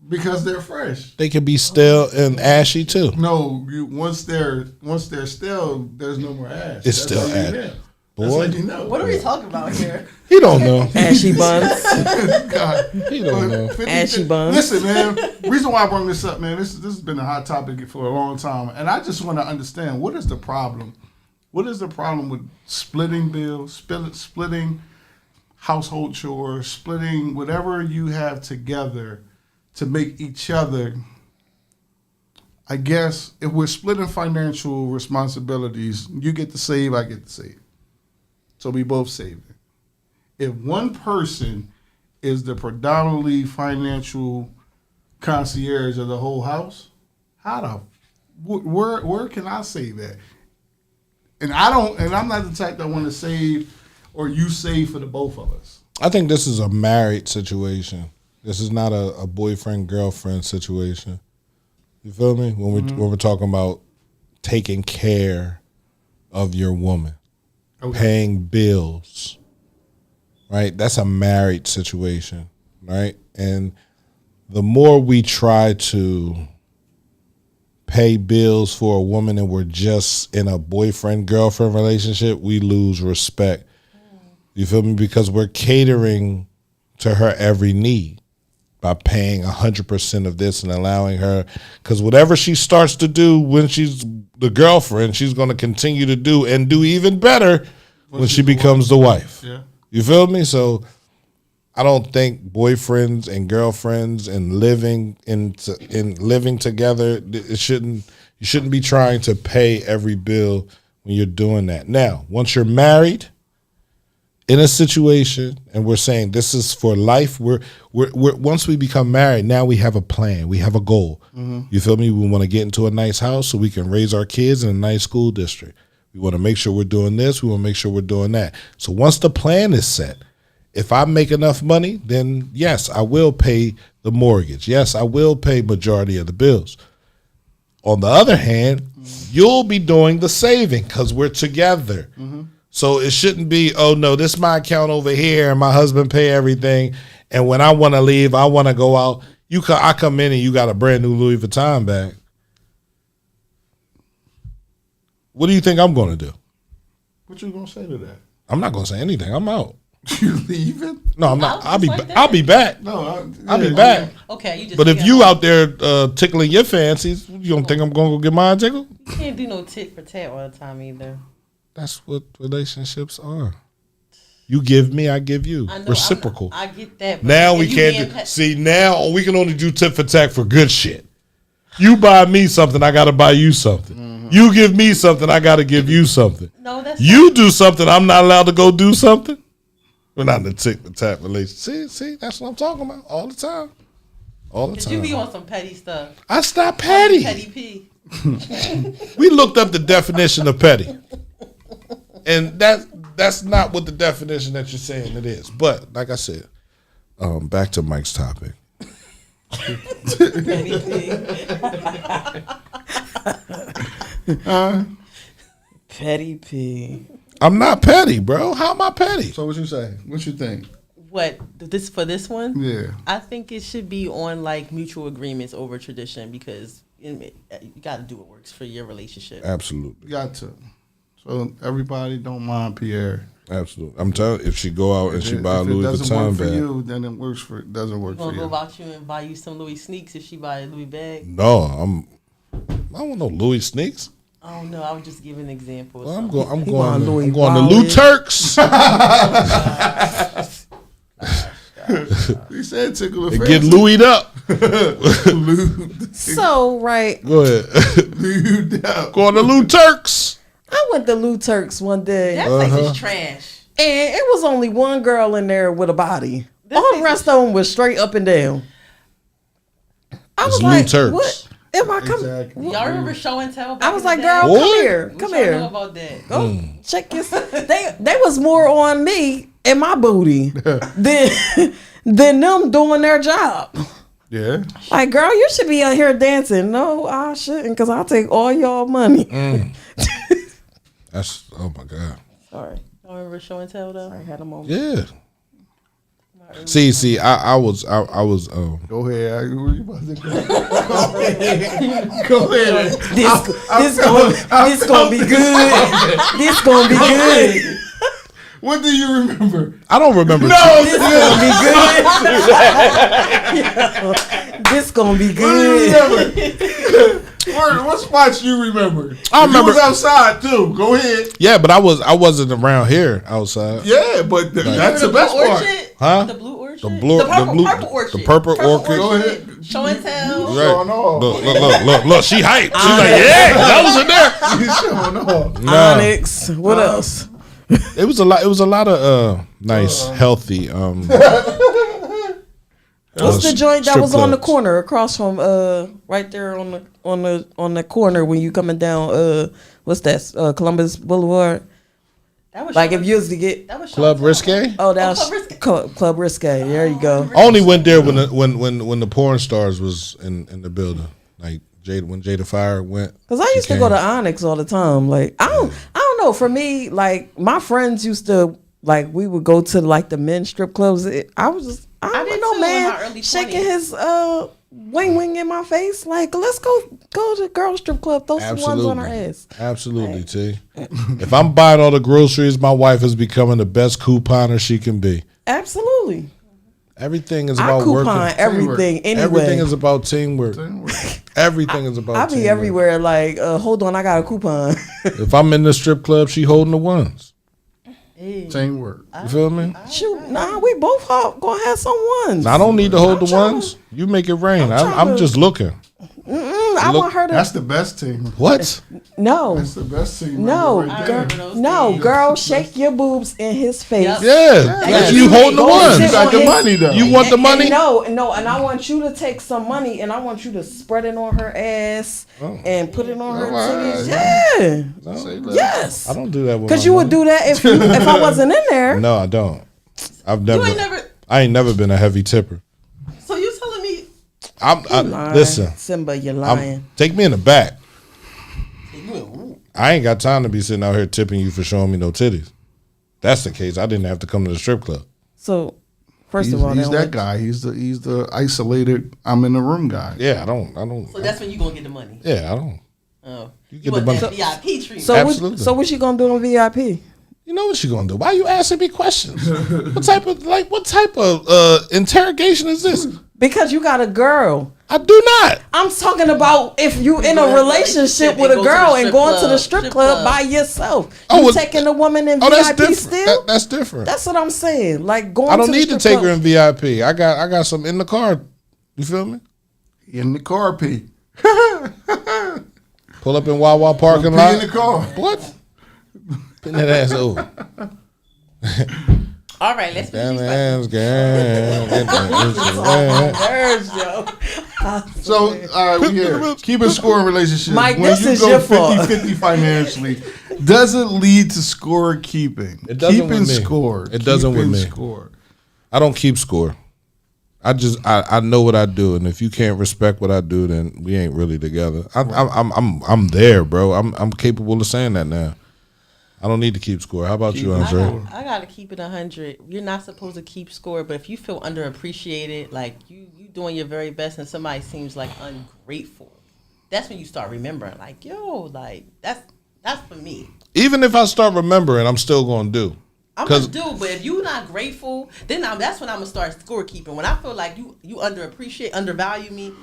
Because they're fresh. They can be stale and ashy too. No, once they're stale, there's no more ash. It's still how you ash. know. Boy. That's how you know. What are we talking about here? He don't know. Ashy buns. God. He don't know. 50, Ashy buns. Listen, man. Reason why I bring this up, man. This has been a hot topic for a long time, and I just want to understand what is the problem. What is the problem with splitting bills, splitting household chores, splitting whatever you have together to make each other? I guess if we're splitting financial responsibilities, you get to save, I get to save. So we both saving. If one person is the predominantly financial concierge of the whole house, where can I save at? And I'm not the type that want to save or you save for the both of us. I think this is a married situation. This is not a boyfriend girlfriend situation. You feel me? When we're talking about taking care of your woman, paying bills, right? That's a married situation, right? And the more we try to pay bills for a woman and we're just in a boyfriend girlfriend relationship, we lose respect. You feel me? Because we're catering to her every need by paying 100% of this and allowing her, because whatever she starts to do when she's the girlfriend, she's going to continue to do and do even better when she becomes the wife. Yeah. You feel me? So I don't think boyfriends and girlfriends and living together, you shouldn't be trying to pay every bill when you're doing that. Now, once you're married in a situation and we're saying this is for life, we're once we become married, now we have a plan, we have a goal. You feel me? We want to get into a nice house so we can raise our kids in a nice school district. We want to make sure we're doing this, we want to make sure we're doing that. So once the plan is set, if I make enough money, then yes, I will pay the mortgage. Yes, I will pay majority of the bills. On the other hand, you'll be doing the saving because we're together. So it shouldn't be, oh no, this is my account over here and my husband pay everything. And when I want to leave, I want to go out. I come in and you got a brand new Louis Vuitton bag. What do you think I'm going to do? What you gonna say to that? I'm not going to say anything. I'm out. You leaving? No, I'm not. I was just like that. I'll be back. No, I'll be back. Okay, you just. But if can't- you out there tickling your fancies, you don't think I'm going to go get mine tickled? you can't do no tit for tat all the time either. That's what relationships are. You give me, I give you. I know, Reciprocal. I get that. but Now if we you can't being see. Now we can only do tit for tat for good shit. You buy me something, I got to buy you something. You give me something, I got to give you something. No, that's You do something, I'm not allowed to go do something. We're not in the tick for tat relationship. See, that's what I'm talking about all the time. All the Cause time. you be on some petty stuff. I stop petty. Petty P. We looked up the definition of petty, and that's not what the definition that you're saying it is. But like I said, back to Mike's topic. Petty P. Petty P. I'm not petty, bro. How am I petty? So what you say? What you think? What this for this one? Yeah. I think it should be on like mutual agreements over tradition because you got to do what works for your relationship. Absolutely. Got to. So everybody don't mind Pierre. Absolutely. I'm telling you, if she go out and she buy a If Louis it doesn't Vuitton work for bag. you, then it works for doesn't work Gonna for go you. about you and buy you some Louis sneaks if she buy a Louis bag. No, I don't want no Louis sneaks. I don't know. I was just giving an example. Well, I'm want going Louis to Lou Wallet. Turks. He said tickle a And get Louis'd up. So right, Go ahead. Louis. Going to Lou Turks. I went to Lou Turks one day, That place is trash. and it was only one girl in there with a body. That All the place rest of them was straight up and down. I It's was Lou like, Turks. "What am I coming?" Exactly. Y'all remember show and tell? I back was in like, the "Girl, day? What? come here, What come y'all know here, about that? go check your." They was more on me and my booty than them doing their job. Yeah. Like, girl, you should be out here dancing. No, I shouldn't, because I'll take all y'all money. That's, oh my God. Sorry. Y'all remember show and tell though? I had a moment. Yeah. See, I was Go ahead. Where you about to go? Go ahead. This gonna be good. This gonna be good. What do you remember? I don't remember. This gonna be good. This gonna be What do you good. remember? What spots you remember? I remember- You was outside too. Go ahead. Yeah, but I wasn't around here outside. Yeah, but that's the best Blue part. Orchid? Huh? The blue orchid? Purple orchid. The purple orchid. Go ahead. Show and tell. Right. Showing off. Look, she hyped. She's like, yeah, that was in there. You showing off. Nah, Onyx. What else? it was a lot of nice, healthy. What's the joint that strip was on the clubs. corner across from right there on the corner when you coming down what's that? Columbus Boulevard? That was Like show if you used to get that was show Club and tell. Risque. oh that Club was Risque. Club Risque. There you go. I only went there when the porn stars was in the building. Like when Jada Fire went. Cause I she used to came. go to Onyx all the time. Like I don't know. For me, like my friends used to like we would go to like the men's strip clubs. I did don't know too in man my early shaking 20s. his wing in my face. Like let's go to the girl strip club. Throw some ones on her ass. Absolutely, T. If I'm buying all the groceries, my wife is becoming the best couponer she can be. Absolutely. Everything is I about coupon working. everything anyway. Everything is about teamwork. Everything is about I be teamwork. everywhere like, hold on, I got a coupon. If I'm in the strip club, she holding the ones. Teamwork. You feel me? Shoot, nah, we both gonna have some ones. I don't need to hold I'm the trying ones. You make it rain. I'm I'm trying just looking. I want her to. That's the best team. What? No, That's the best team. no, right I there. remember those no, days. girl, shake your boobs in his face. Yep. Yeah, Yes. you holding the Go ones. sit You got on the his- money though. You want the And money? no, and I want you to take some money and I want you to spread it on her ass and put it on her titties. Yeah, Say that. yes. I don't do that with Because my you would money. do that if I wasn't in there. No, I don't. I've You ain't never. I ain't never been a heavy tipper. So you telling me? Lying. Listen. Simba, you're lying. Take me in the back. I ain't got time to be sitting out here tipping you for showing me no titties. That's the case. I didn't have to come to the strip club. So, first He's, of all, he's they that don't guy. He's the isolated. I'm in the room guy. Yeah, I don't. So that's when you gonna get the money. Yeah, I don't. Oh, You you get want the that money. VIP treatment. So Absolutely. so what you gonna do on VIP? You know what you gonna do? Why you asking me questions? what type of interrogation is this? Because you got a girl. I do not. I'm talking about if you in go a in a relationship relationship with and a go to girl the and strip going to the club. strip Strip club club. by yourself. Oh, You well, taking a woman in Oh, that's VIP different. still? That's different. That's what I'm saying. Like going I don't to need the to strip take her in club. VIP. I got some in the car. You feel me? In the car, P. Pull up in Wawa parking Pee lot. in the car. What? Pin that ass over. All right, let's finish these That's So, all right, we here. Keep a score in relationships. Mike, when this you is go your fault. 50-50 financially, does it lead to score keeping? It doesn't Keeping with me. score. It doesn't with Keeping me. Score. I don't keep score. I know what I do, and if you can't respect what I do, then we ain't really together. I'm there, bro. I'm capable of saying that now. I don't need to keep score. How about you, Andre? I gotta keep it 100. You're not supposed to keep score, but if you feel underappreciated, like you doing your very best, and somebody seems like ungrateful, that's when you start remembering. Like, yo, like that's for me. Even if I start remembering, I'm still gonna do. I'm gonna do, but if you're not grateful, then that's when I'm gonna start scorekeeping. When I feel like you undervalue me,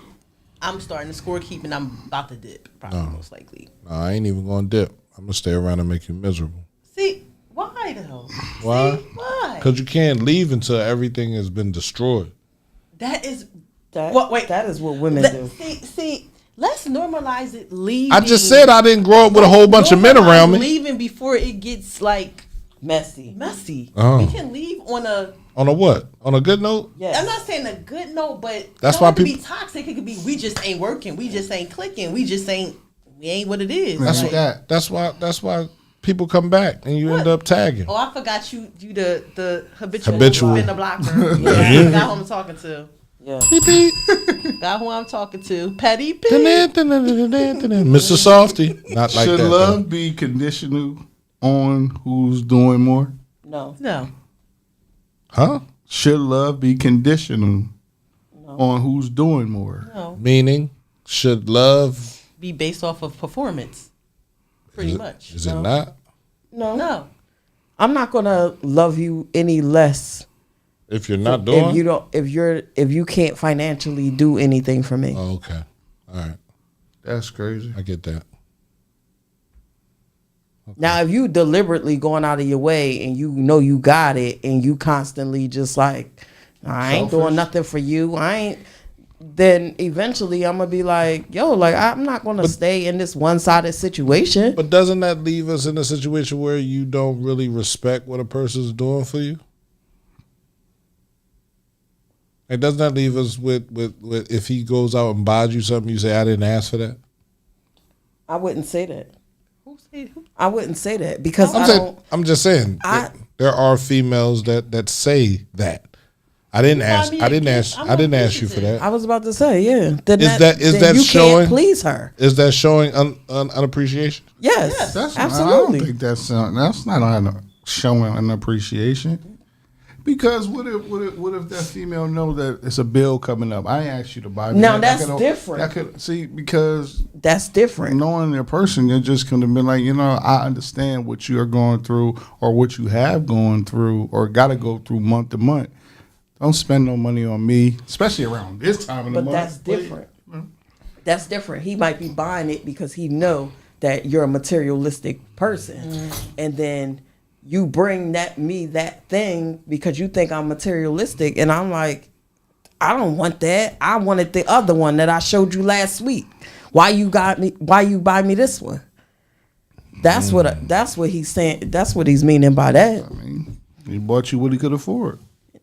I'm starting to scorekeep, and I'm about to dip, probably most likely. No, I ain't even gonna dip. I'm gonna stay around and make you miserable. See, why though? Why? See, why? Because you can't leave until everything has been destroyed. That is that is what women do. See, let's normalize it. Leaving. I just said I didn't grow up with a whole bunch of men around me. Leaving before it gets like Messy. Oh. We can leave on a what? On a good note? Yes. I'm not saying a good note, but That's don't why have to people be toxic. It could be we just ain't working. We just ain't clicking. We ain't what it is. That's Like, that. That's why people come back and you end up tagging. Oh, I forgot you the habitual Habitual. in the blocker. Yeah, got who I'm talking to. Yeah. Beep, beep. Got who I'm talking to. Petty P. Mr. Softy. Not like Should that. love be conditional on who's doing more? No. No. Huh? Should love be conditional on who's doing more? No. Meaning, should love Be based off of performance. Pretty much. Is it not? No. I'm not gonna love you any less If you're not doing? if you can't financially do anything for me. Oh, okay. All right. That's crazy. I get that. Now, if you deliberately going out of your way and you know you got it and you constantly just like, I ain't doing nothing for you, then eventually I'm gonna be like, yo, like I'm not gonna stay in this one-sided situation. But doesn't that leave us in a situation where you don't really respect what a person's doing for you? It doesn't that leave us with if he goes out and buys you something, you say, I didn't ask for that? I wouldn't say that. Who? I wouldn't say that because I'm just saying there are females that say that. I didn't ask you for that. I was about to say, yeah. Then Is that you showing? Can't please her. Is that showing unappreciation? Yes, That's absolutely. I don't think that's not showing an appreciation. Because what if that female know that it's a bill coming up? I ain't asked you to buy me. Now that's different. Because that's different. Knowing their person, you're just gonna be like, I understand what you are going through or what you have gone through or got to go through month to month. Don't spend no money on me, especially around this time of the month. But that's different. That's different. He might be buying it because he know that you're a materialistic person, and then you bring that thing because you think I'm materialistic, and I'm like, I don't want that. I wanted the other one that I showed you last week. Why you buy me this one? That's what he's saying. That's what he's meaning by that. I mean, he bought you what he could afford.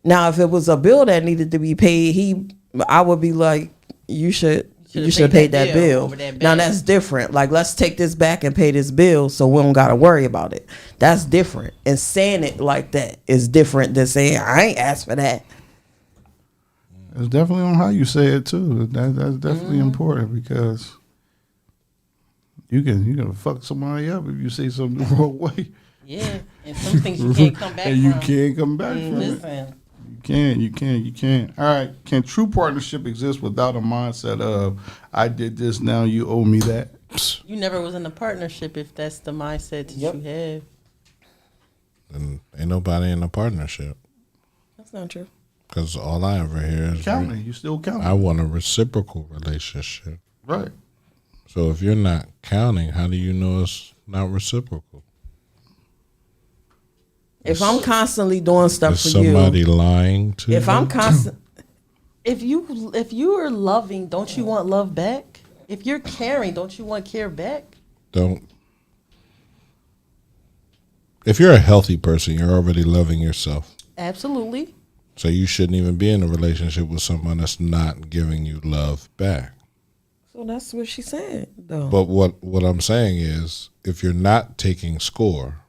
Now, if it was a bill that needed to be paid, I would be like, you should have paid that bill. Now that's different. Like, let's take this back and pay this bill so we don't gotta worry about it. That's different. And saying it like that is different than saying I ain't asked for that. It's definitely on how you say it too. That's definitely important because you can fuck somebody up if you say something the wrong way. Yeah, and some things you can't come back and you from. can't come back from Listen. it. You can't. All right. Can true partnership exist without a mindset of I did this, now you owe me that? You never was in a partnership if that's the mindset that you have. And ain't nobody in a partnership. That's not true. Because all I ever hear is Counting. You still counting. I want a reciprocal relationship. Right. So if you're not counting, how do you know it's not reciprocal? If I'm constantly doing stuff Is for you, somebody lying to if you? I'm constant, If you are loving, don't you want love back? If you're caring, don't you want care back? Don't. If you're a healthy person, you're already loving yourself. Absolutely. So you shouldn't even be in a relationship with someone that's not giving you love back. So that's what she said, though. But what I'm saying is, if you're not taking score,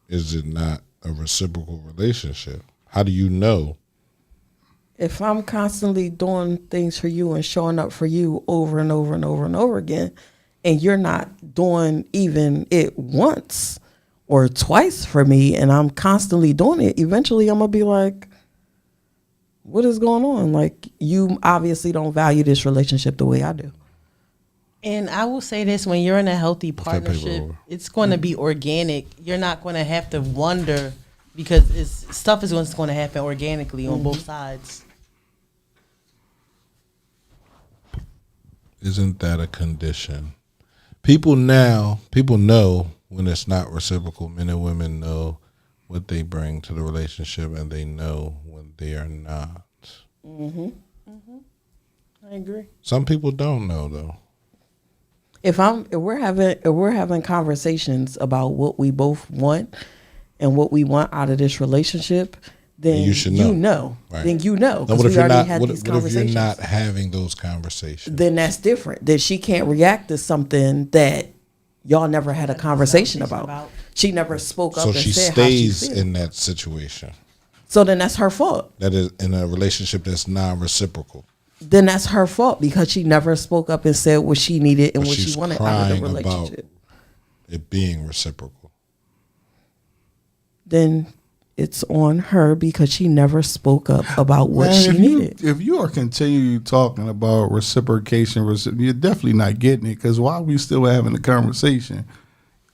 is it not a reciprocal relationship? How do you know? If I'm constantly doing things for you and showing up for you over and over and over and over again, and you're not doing even it once or twice for me, and I'm constantly doing it, eventually I'm going to be like, what is going on? Like, you obviously don't value this relationship the way I do. And I will say this, when you're in a healthy that paper partnership, over? it's going to be organic. You're not going to have to wonder, because stuff is going to happen organically on both sides. Isn't that a condition? People know when it's not reciprocal. Men and women know what they bring to the relationship, and they know when they are not. I agree. Some people don't know, though. If we're having conversations about what we both want and what we want out of this relationship, then you should know. Right. Then you know. No, Because we already had these what if conversations. you're not having those conversations? Then that's different. That she can't react to something that y'all never had a conversation about. She never spoke up So and she said how she stays feels. in that situation. So then that's her fault. That is in a relationship that's non-reciprocal. Then that's her fault because she never spoke up and said what she needed and But what she's she wanted out crying of the about relationship. it being reciprocal. Then it's on her because she never spoke up about what Man, she if needed. if you are continuing talking about reciprocation, you're definitely not getting it. Because why are we still having a conversation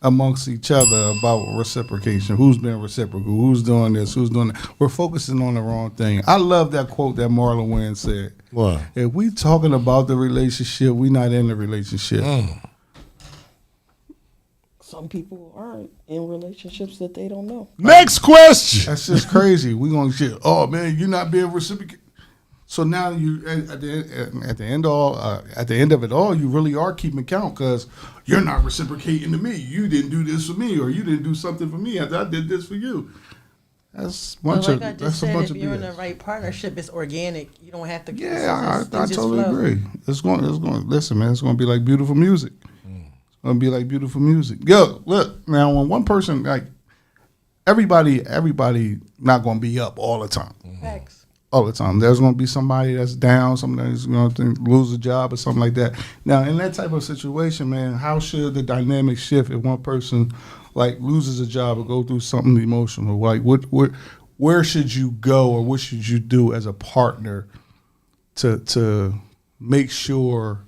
amongst each other about reciprocation? Who's being reciprocal? Who's doing this? Who's doing that? We're focusing on the wrong thing. I love that quote that Marlon Wayans said. What? If we talking about the relationship, we not in the relationship. Some people are in relationships that they don't know. Next question. That's just crazy. We gonna shit. Oh man, you're not being reciprocated. So now you at the end of it all, you really are keeping count because you're not reciprocating to me. You didn't do this for me, or you didn't do something for me after I did this for you. That's But bunch like of I just that's a said, bunch if of you're in the BS. right partnership, it's organic. You don't have to. Yeah, I just totally flow. agree. It's going. Listen, man, it's going to be like beautiful music. It's going to be like beautiful music. Yo, look now. When one person like everybody not going to be up all the time. Facts. All the time. There's going to be somebody that's down, somebody that's going to lose a job or something like that. Now, in that type of situation, man, how should the dynamic shift if one person like loses a job or go through something emotional? Like, where should you go or what should you do as a partner to make sure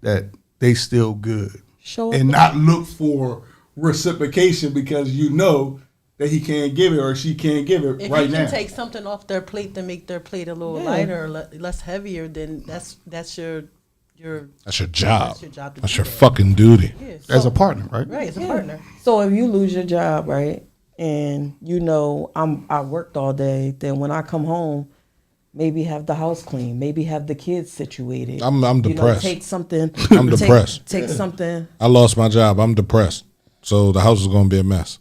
that they still good Show up and not look for reciprocation because you know that he can't give it or she can't give it If right you can now. take something off their plate to make their plate a little lighter or less heavier, then that's your That's your job. That's your job to That's do your that. fucking duty. Yeah. As a partner, right? Right, as a partner. So if you lose your job, right, and you know I worked all day, then when I come home, maybe have the house clean, maybe have the kids situated. I'm You know, depressed. take something. I'm depressed. Take something. I lost my job. I'm depressed. So the house is going to be a mess.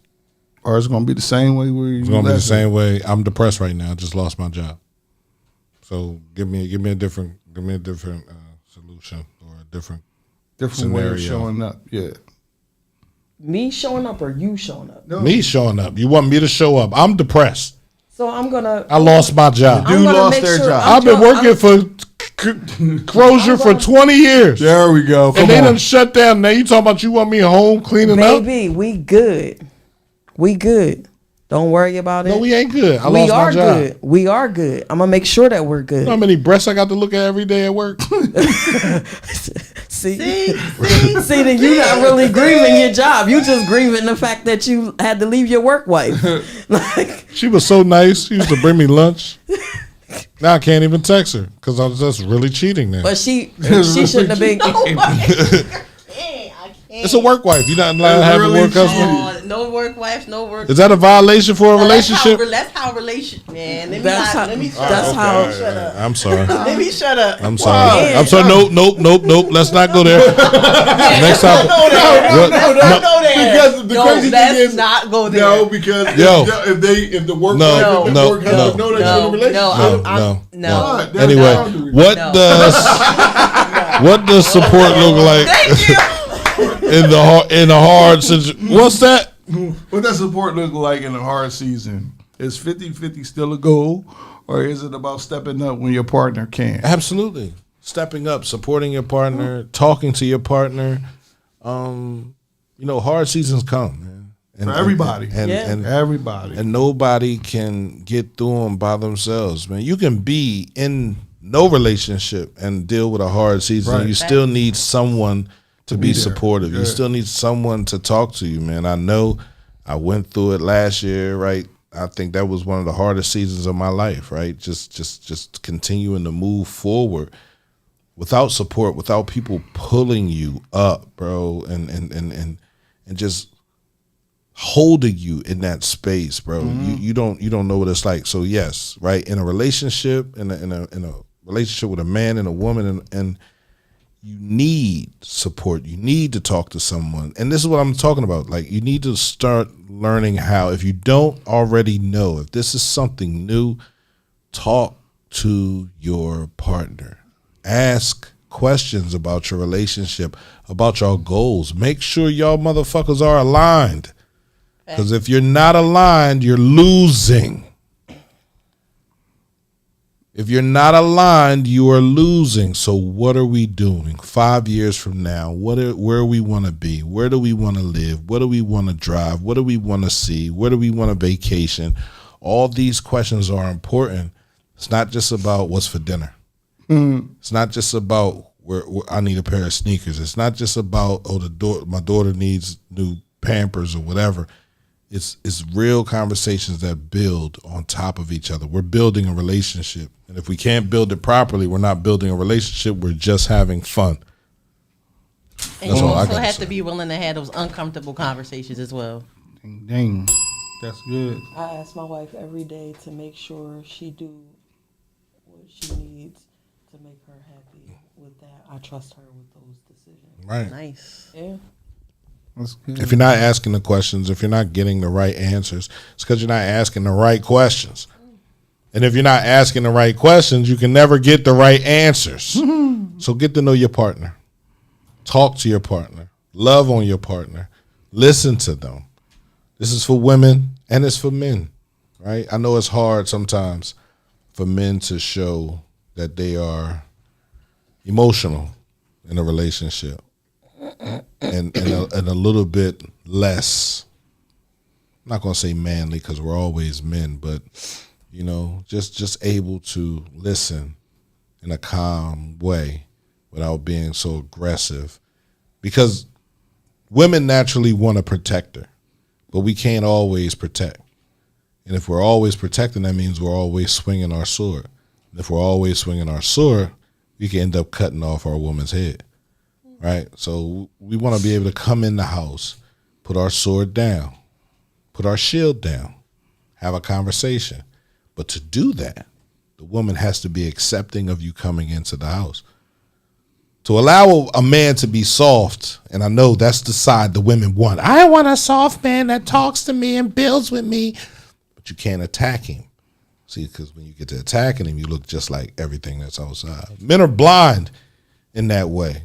Or it's going to be the same way where you It's going to be the left it. same way. I'm depressed right now. I just lost my job. So give me a different solution or a different Different way of scenario. showing up. Yeah. Me showing up or you showing up. Me showing up. You want me to show up? I'm depressed. So I'm gonna. I lost my job. I'm Dude gonna lost make their sure job. I've been working for Crozier for 20 years. There we go. Come And they on. done shut down. Now you talking about you want me home cleaning up? Baby, we good. We good. Don't worry about it. No, we ain't good. I We lost my are job. good. We are good. I'm gonna make sure that we're You know how good. many breasts I got to look at every day at work? See, then you not really grieving your job. You just grieving the fact that you had to leave your work wife. Like, She was so nice. She used to bring me lunch. Now I can't even text her because I was just really cheating now. but she shouldn't have been. I can't. It's a work wife. You're not allowed to have a work husband. No work wife, no work. Is that a violation for a relationship? That's how relationship. Man, Let me shut up. I'm sorry. Let me shut up. I'm sorry. I'm sorry. Nope. Let's not go there. Next time. Don't go there. Because the crazy thing is not go there. No, because if the work wife and the work husband know that you're in a relationship. No. Anyway, what does support look like in the hard situation? What's that? What does support look like in a hard season? Is 50-50 still a goal, or is it about stepping up when your partner can? Absolutely. Stepping up, supporting your partner, talking to your partner. Hard seasons come, man. For everybody. And everybody. And nobody can get through them by themselves, man. You can be in no relationship and deal with a hard season. Right. You still need someone to be supportive. Yeah. You still need someone to talk to you, man. I know I went through it last year, right? I think that was one of the hardest seasons of my life, right? Just continuing to move forward without support, without people pulling you up, bro, and just holding you in that space, bro. Mm-hmm. You don't know what it's like. So yes, right, in a relationship, in a relationship with a man and a woman, and you need support. You need to talk to someone. And this is what I'm talking about. Like, you need to start learning how, if you don't already know, if this is something new, talk to your partner. Ask questions about your relationship, about your goals. Make sure y'all motherfuckers are aligned. Because if you're not aligned, you're losing. If you're not aligned, you are losing. So what are we doing 5 years from now? Where we want to be? Where do we want to live? What do we want to drive? What do we want to see? Where do we want to vacation? All these questions are important. It's not just about what's for dinner. It's not just about where I need a pair of sneakers. It's not just about, my daughter needs new Pampers or whatever. It's real conversations that build on top of each other. We're building a relationship. And if we can't build it properly, we're not building a relationship. We're just having fun. And you also have to be willing to have those uncomfortable conversations as well. Dang. That's good. I ask my wife every day to make sure she do what she needs to make her happy. With that, I trust her with those decisions. Right. Nice. Yeah. That's good. If you're not asking the questions, if you're not getting the right answers, it's because you're not asking the right questions. And if you're not asking the right questions, you can never get the right answers. So get to know your partner. Talk to your partner. Love on your partner. Listen to them. This is for women and it's for men, right? I know it's hard sometimes for men to show that they are emotional in a relationship. And a little bit less, I'm not going to say manly because we're always men, but, just able to listen in a calm way without being so aggressive. Because women naturally want to protect her, but we can't always protect. And if we're always protecting, that means we're always swinging our sword. And if we're always swinging our sword, we can end up cutting off our woman's head. Right? So we want to be able to come in the house, put our sword down, put our shield down, have a conversation. But to do that, the woman has to be accepting of you coming into the house. To allow a man to be soft, and I know that's the side the women want. I want a soft man that talks to me and builds with me. But you can't attack him. See, because when you get to attacking him, you look just like everything that's outside. Men are blind in that way.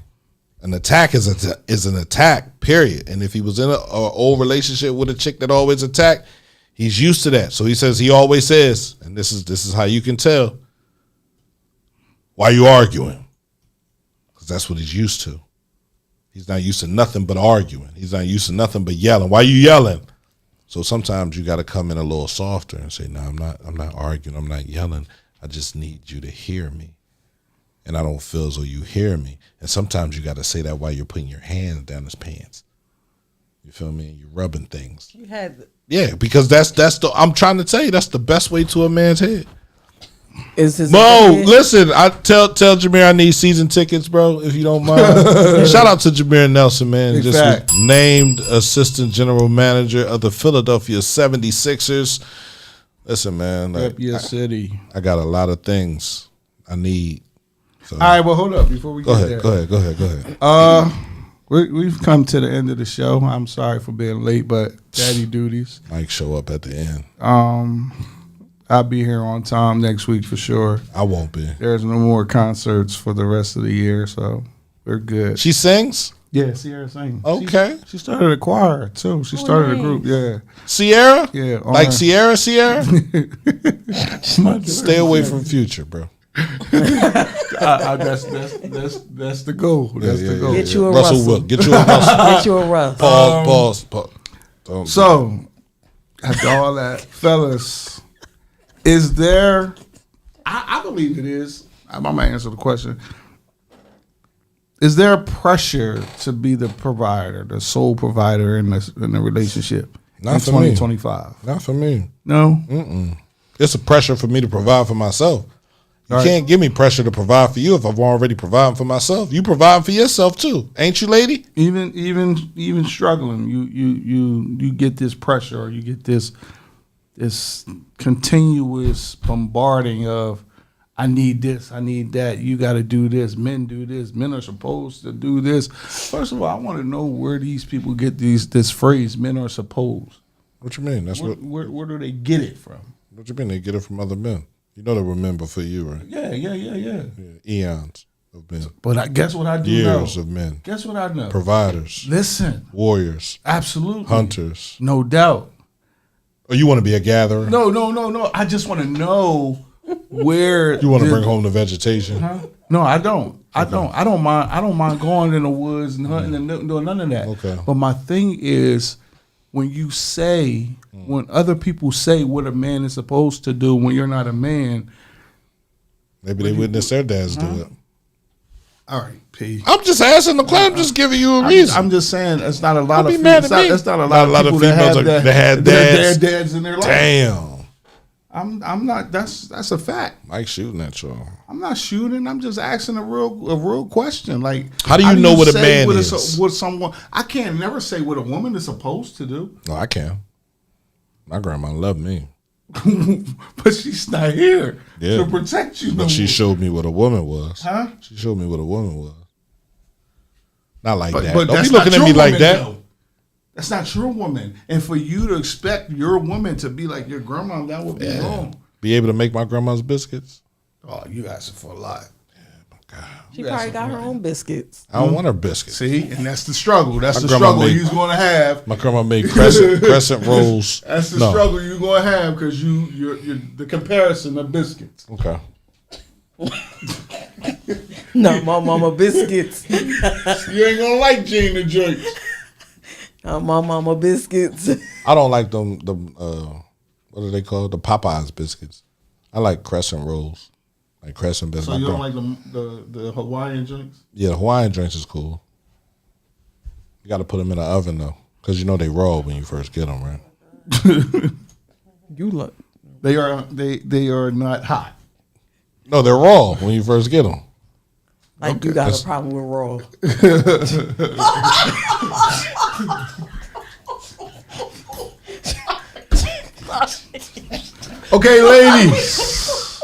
An attack is an attack, period. And if he was in an old relationship with a chick that always attacked, he's used to that. So he always says, and this is how you can tell, why you arguing? Because that's what he's used to. He's not used to nothing but arguing. He's not used to nothing but yelling. Why you yelling? So sometimes you got to come in a little softer and say, no, I'm not arguing. I'm not yelling. I just need you to hear me. And I don't feel as though you hear me. And sometimes you got to say that while you're putting your hands down his pants. You feel me? You're rubbing things. You had Yeah, because that's I'm trying to tell you, that's the best way to a man's head. Is his Mo, opinion? listen, I tell Jameer I need season tickets, bro, if you don't mind. Shout out to Jameer Nelson, man. Big Just fact. was named assistant general manager of the Philadelphia 76ers. Listen, man, Rep your city. I got a lot of things I need. So. All right, well, hold up before we Go get ahead, there. go ahead. We've come to the end of the show. I'm sorry for being late, but daddy duties. Mike show up at the end. I'll be here on time next week for sure. I won't be. There's no more concerts for the rest of the year, so we're good. She sings? Yeah, Sierra sings. Okay. She started a choir too. She started a group. Yeah. Sierra? Yeah. Like Sierra? Stay Stay away from Future, bro. That's the goal. That's the goal. Get you a Russell Russell. Wilson. Get you a Russell. Get you a Russ. Pause. Don't So, after all that, fellas, is there? I believe it is. I'm gonna answer the question. Is there pressure to be the provider, the sole provider in the relationship? Not in for me. 2025. Not for me. No. It's a pressure for me to provide for myself. You Right. can't give me pressure to provide for you if I'm already providing for myself. You providing for yourself too, ain't you, lady? Even struggling, you get this pressure, or you get this continuous bombarding of, I need this, I need that. You got to do this. Men do this. Men are supposed to do this. First of all, I want to know where these people get this phrase. Men are supposed. What you mean? That's Where do they get it from? what you mean? They get it from other men. You know they were men before you, right? Yeah. Yeah, eons of men, But guess what I do know? years of men, Guess what I know? providers, Listen, warriors, absolutely, hunters. no doubt. Or you want to be a gatherer? No. I just want to know where You want to bring home the vegetation? No, I don't. I don't mind going in the woods and hunting and doing none of that. Okay. But my thing is, when other people say what a man is supposed to do when you're not a man. Maybe they witness their dads do it. All right, P. I'm just asking the question. I'm just giving you a reason. I'm just saying it's not a lot Don't of be mad at me. it's not a lot of people females that had dads. their dads in their life. Damn. I'm not. That's a fact. Mike shooting at y'all. I'm not shooting. I'm just asking a real question. Like, How do you know what a say man is? What someone I can't never say what a woman is supposed to do. No, I can. My grandma loved me. But she's not here Yeah. to protect you. But she showed me what a woman was. Huh? She showed me what a woman was. Not like But that. Don't that's be looking not at me your like woman, that. though. That's not your woman. And for you to expect your woman to be like your grandma, that would be wrong. Be able to make my grandma's biscuits. Oh, you asking for a lot. She probably got her own biscuits. I don't want her biscuits. See, and that's the struggle. That's My the grandma struggle made- you're going to have. My grandma made crescent rolls. That's the No. struggle you're going to have because you're the comparison of biscuits. Okay. No, my mama biscuits. You ain't going to like Gina joints. My mama biscuits. I don't like them. What are they called? The Popeyes biscuits. I like crescent rolls, like crescent biscuits. So you don't like the Hawaiian joints? Yeah, the Hawaiian drinks is cool. You got to put them in the oven though, because you know they raw when you first get them, right? You look. They are not hot. No, they're raw when you first get them. Like you got a problem with raw. Okay, ladies.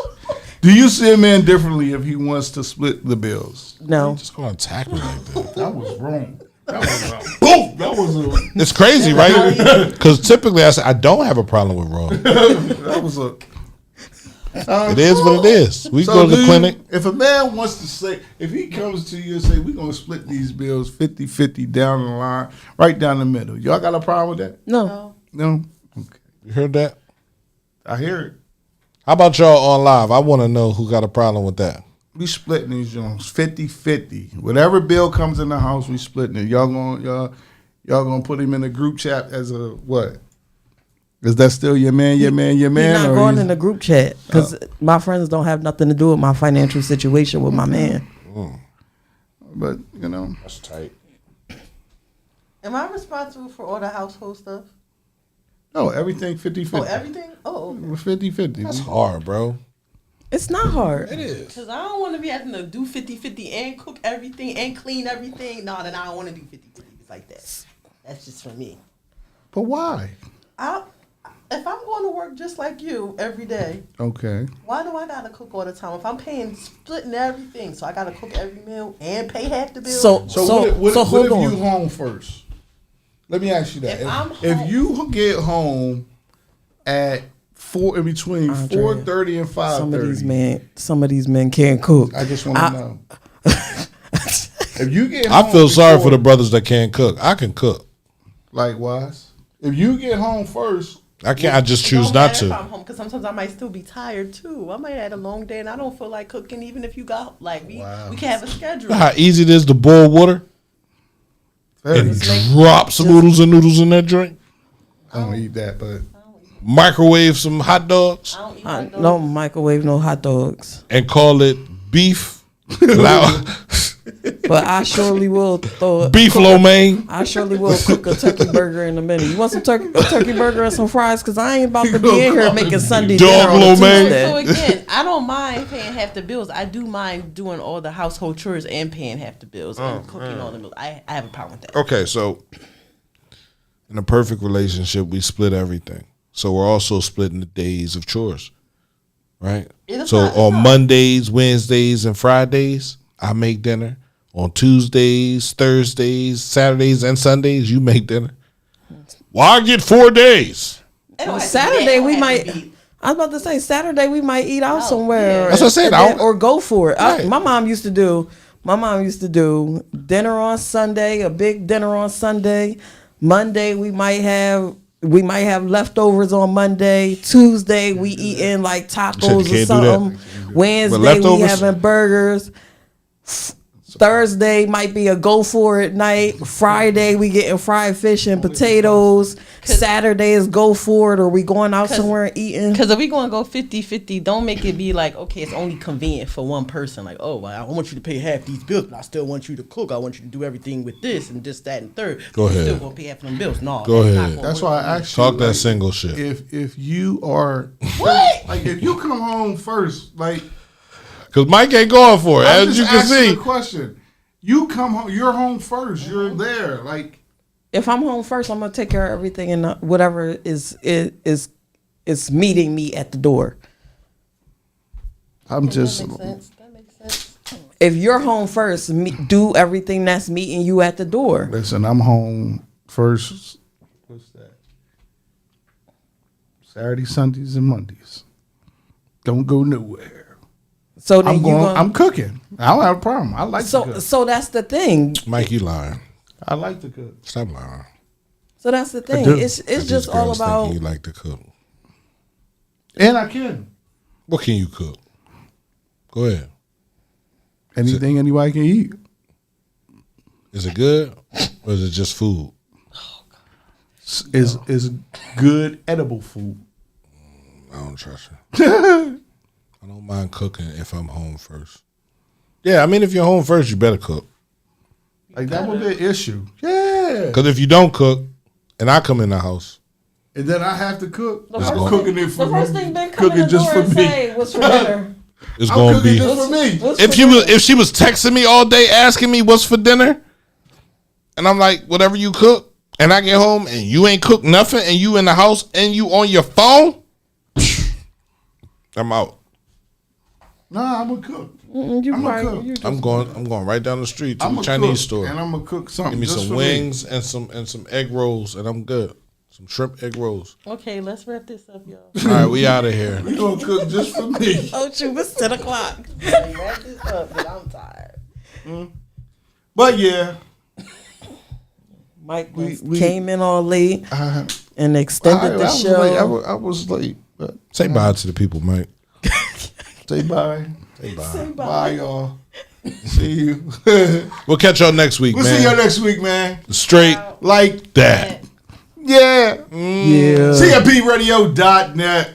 Do you see a man differently if he wants to split the bills? No. Just gonna attack me like that. That was wrong. That was a boom. That was a. It's crazy, right? Because typically I say I don't have a problem with raw. That was a. It is what it is. We So go to the do you- clinic. If a man wants to say, if he comes to you and say, we're going to split these bills 50-50 down the line, right down the middle, y'all got a problem with that? No. No? Okay. You heard that? I hear it. How about y'all on live? I want to know who got a problem with that. We splitting these joints 50-50. Whatever bill comes in the house, we splitting it. Y'all gonna put him in a group chat as a what? Is that still your man? You're not or going he's- in a group chat because my friends don't have nothing to do with my financial situation with my man. But you know, That's tight. Am I responsible for all the household stuff? no, everything 50-50. Oh, everything? Oh, okay. 50-50. That's hard, bro. It's not hard. It is. Because I don't want to be having to do 50-50 and cook everything and clean everything. No, then I don't want to do 50-50. It's like that. That's just for me. But why? If I'm going to work just like you every day, Okay. why do I gotta cook all the time? If I'm paying splitting everything, so I gotta cook every meal and pay half the bill. So what hold if on. you home first? Let me ask you that. If I'm If you get home at in between Andrea, 4:30 and 5:30, some of these men can't cook. I just want to know. If you get I home feel sorry before- for the brothers that can't cook. I can cook. Likewise, if you get home first, I can't. I just It choose don't not matter if to. I'm home, because sometimes I might still be tired too. I might have had a long day and I don't feel like cooking. Even if you got we can have a schedule. You know how easy it is to boil water and drop some noodles in that drink. I don't eat that, but Microwave some hot dogs I don't eat hot dogs. No microwave, no hot dogs. and call it beef. But I surely will Beef lo mein. I surely will cook a turkey burger in a minute. You want some turkey burger and some fries? Because I ain't about to be in here making Sunday Dog dinner on a lo mein. Tuesday. So again, I don't mind paying half the bills. I do mind doing all the household chores and paying half the bills and cooking all the meals. I have a problem with that. Okay, so in a perfect relationship, we split everything. So we're also splitting the days of chores, right? It's So not- it's on not- Mondays, Wednesdays, and Fridays, I make dinner. On Tuesdays, Thursdays, Saturdays, and Sundays, you make dinner. Well, I get 4 days. It don't have to be Saturday that. It we don't have might. to be- I was about to say Saturday we might eat out somewhere. That's what I said, and then- or go for it. Right. My mom used to do dinner on Sunday, a big dinner on Sunday. Monday we might have leftovers on Monday. Tuesday we eating like tacos can't or do that. something. Wednesday we leftovers? having burgers. Thursday might be a go for it night. Friday we getting fried fish and potatoes. Saturday is go for it, or we going out somewhere and eating. Because if we going to go 50-50, don't make it be like, okay, it's only convenient for one person. Like, oh, well, I want you to pay half these bills, but I still want you to cook. I want you to do everything with this and this, that, and third. Go But you ahead. still going to pay half of them bills. No, Go that's not ahead. gonna that's work why for me. I asked you. Talk that like, single shit. If you are like if you come home first, like Because Mike ain't going for it, I'm as just you can asking see. a question. You come home, you're home first. You're there, like. If I'm home first, I'm gonna take care of everything and whatever is meeting me at the door. I'm just. That makes sense. That makes sense. If you're home first, do everything that's meeting you at the door. Listen, I'm home first. What's that? Saturday, Sundays, and Mondays. Don't go nowhere. So then I'm cooking. I don't have a problem. I like to cook. so that's the thing. Mike, you lying. I like to cook. Stop lying. So that's the thing. do. It's These just all girls about. thinking you like to cook. And I can. What can you cook? Go ahead. Anything anybody can eat. Is it good or is it just food? Is good edible food. I don't trust you. I don't mind cooking if I'm home first. Yeah, I mean, if you're home first, you better cook. Like that would be an issue. Yeah. Because if you don't cook and I come in the house, And then I have to cook. The first I'm thing- cooking it for the me. first thing Ben come in Cooking the just door for and me. say, "What's for dinner?" it's I'm gonna cooking be. just for me. What's If she was texting me all day asking me what's for dinner, and I'm like, whatever you cook, and I get home and you ain't cooked nothing, and you in the house and you on your phone, I'm out. Nah, I'm gonna cook. You I'm probably- gonna cook. you just- I'm going right down the street to I'm the gonna Chinese cook, store. and I'm gonna cook something. Give me just some for wings and some egg rolls, and I'm good. Some shrimp egg rolls. Okay, let's wrap this up, y'all. All right, we out of here. Me. You gonna cook just for me? Oh shoot, it's 10:00. Wrap this up, but I'm tired. But yeah, Mike We- came in all late I and extended the was show. late. I was late. But Say bye to the people, Mike. say bye. Say bye. Bye, y'all. See you. We'll catch y'all next week, We'll man. see y'all next week, man. Straight Like that. yeah. Yeah. CMPradio.net.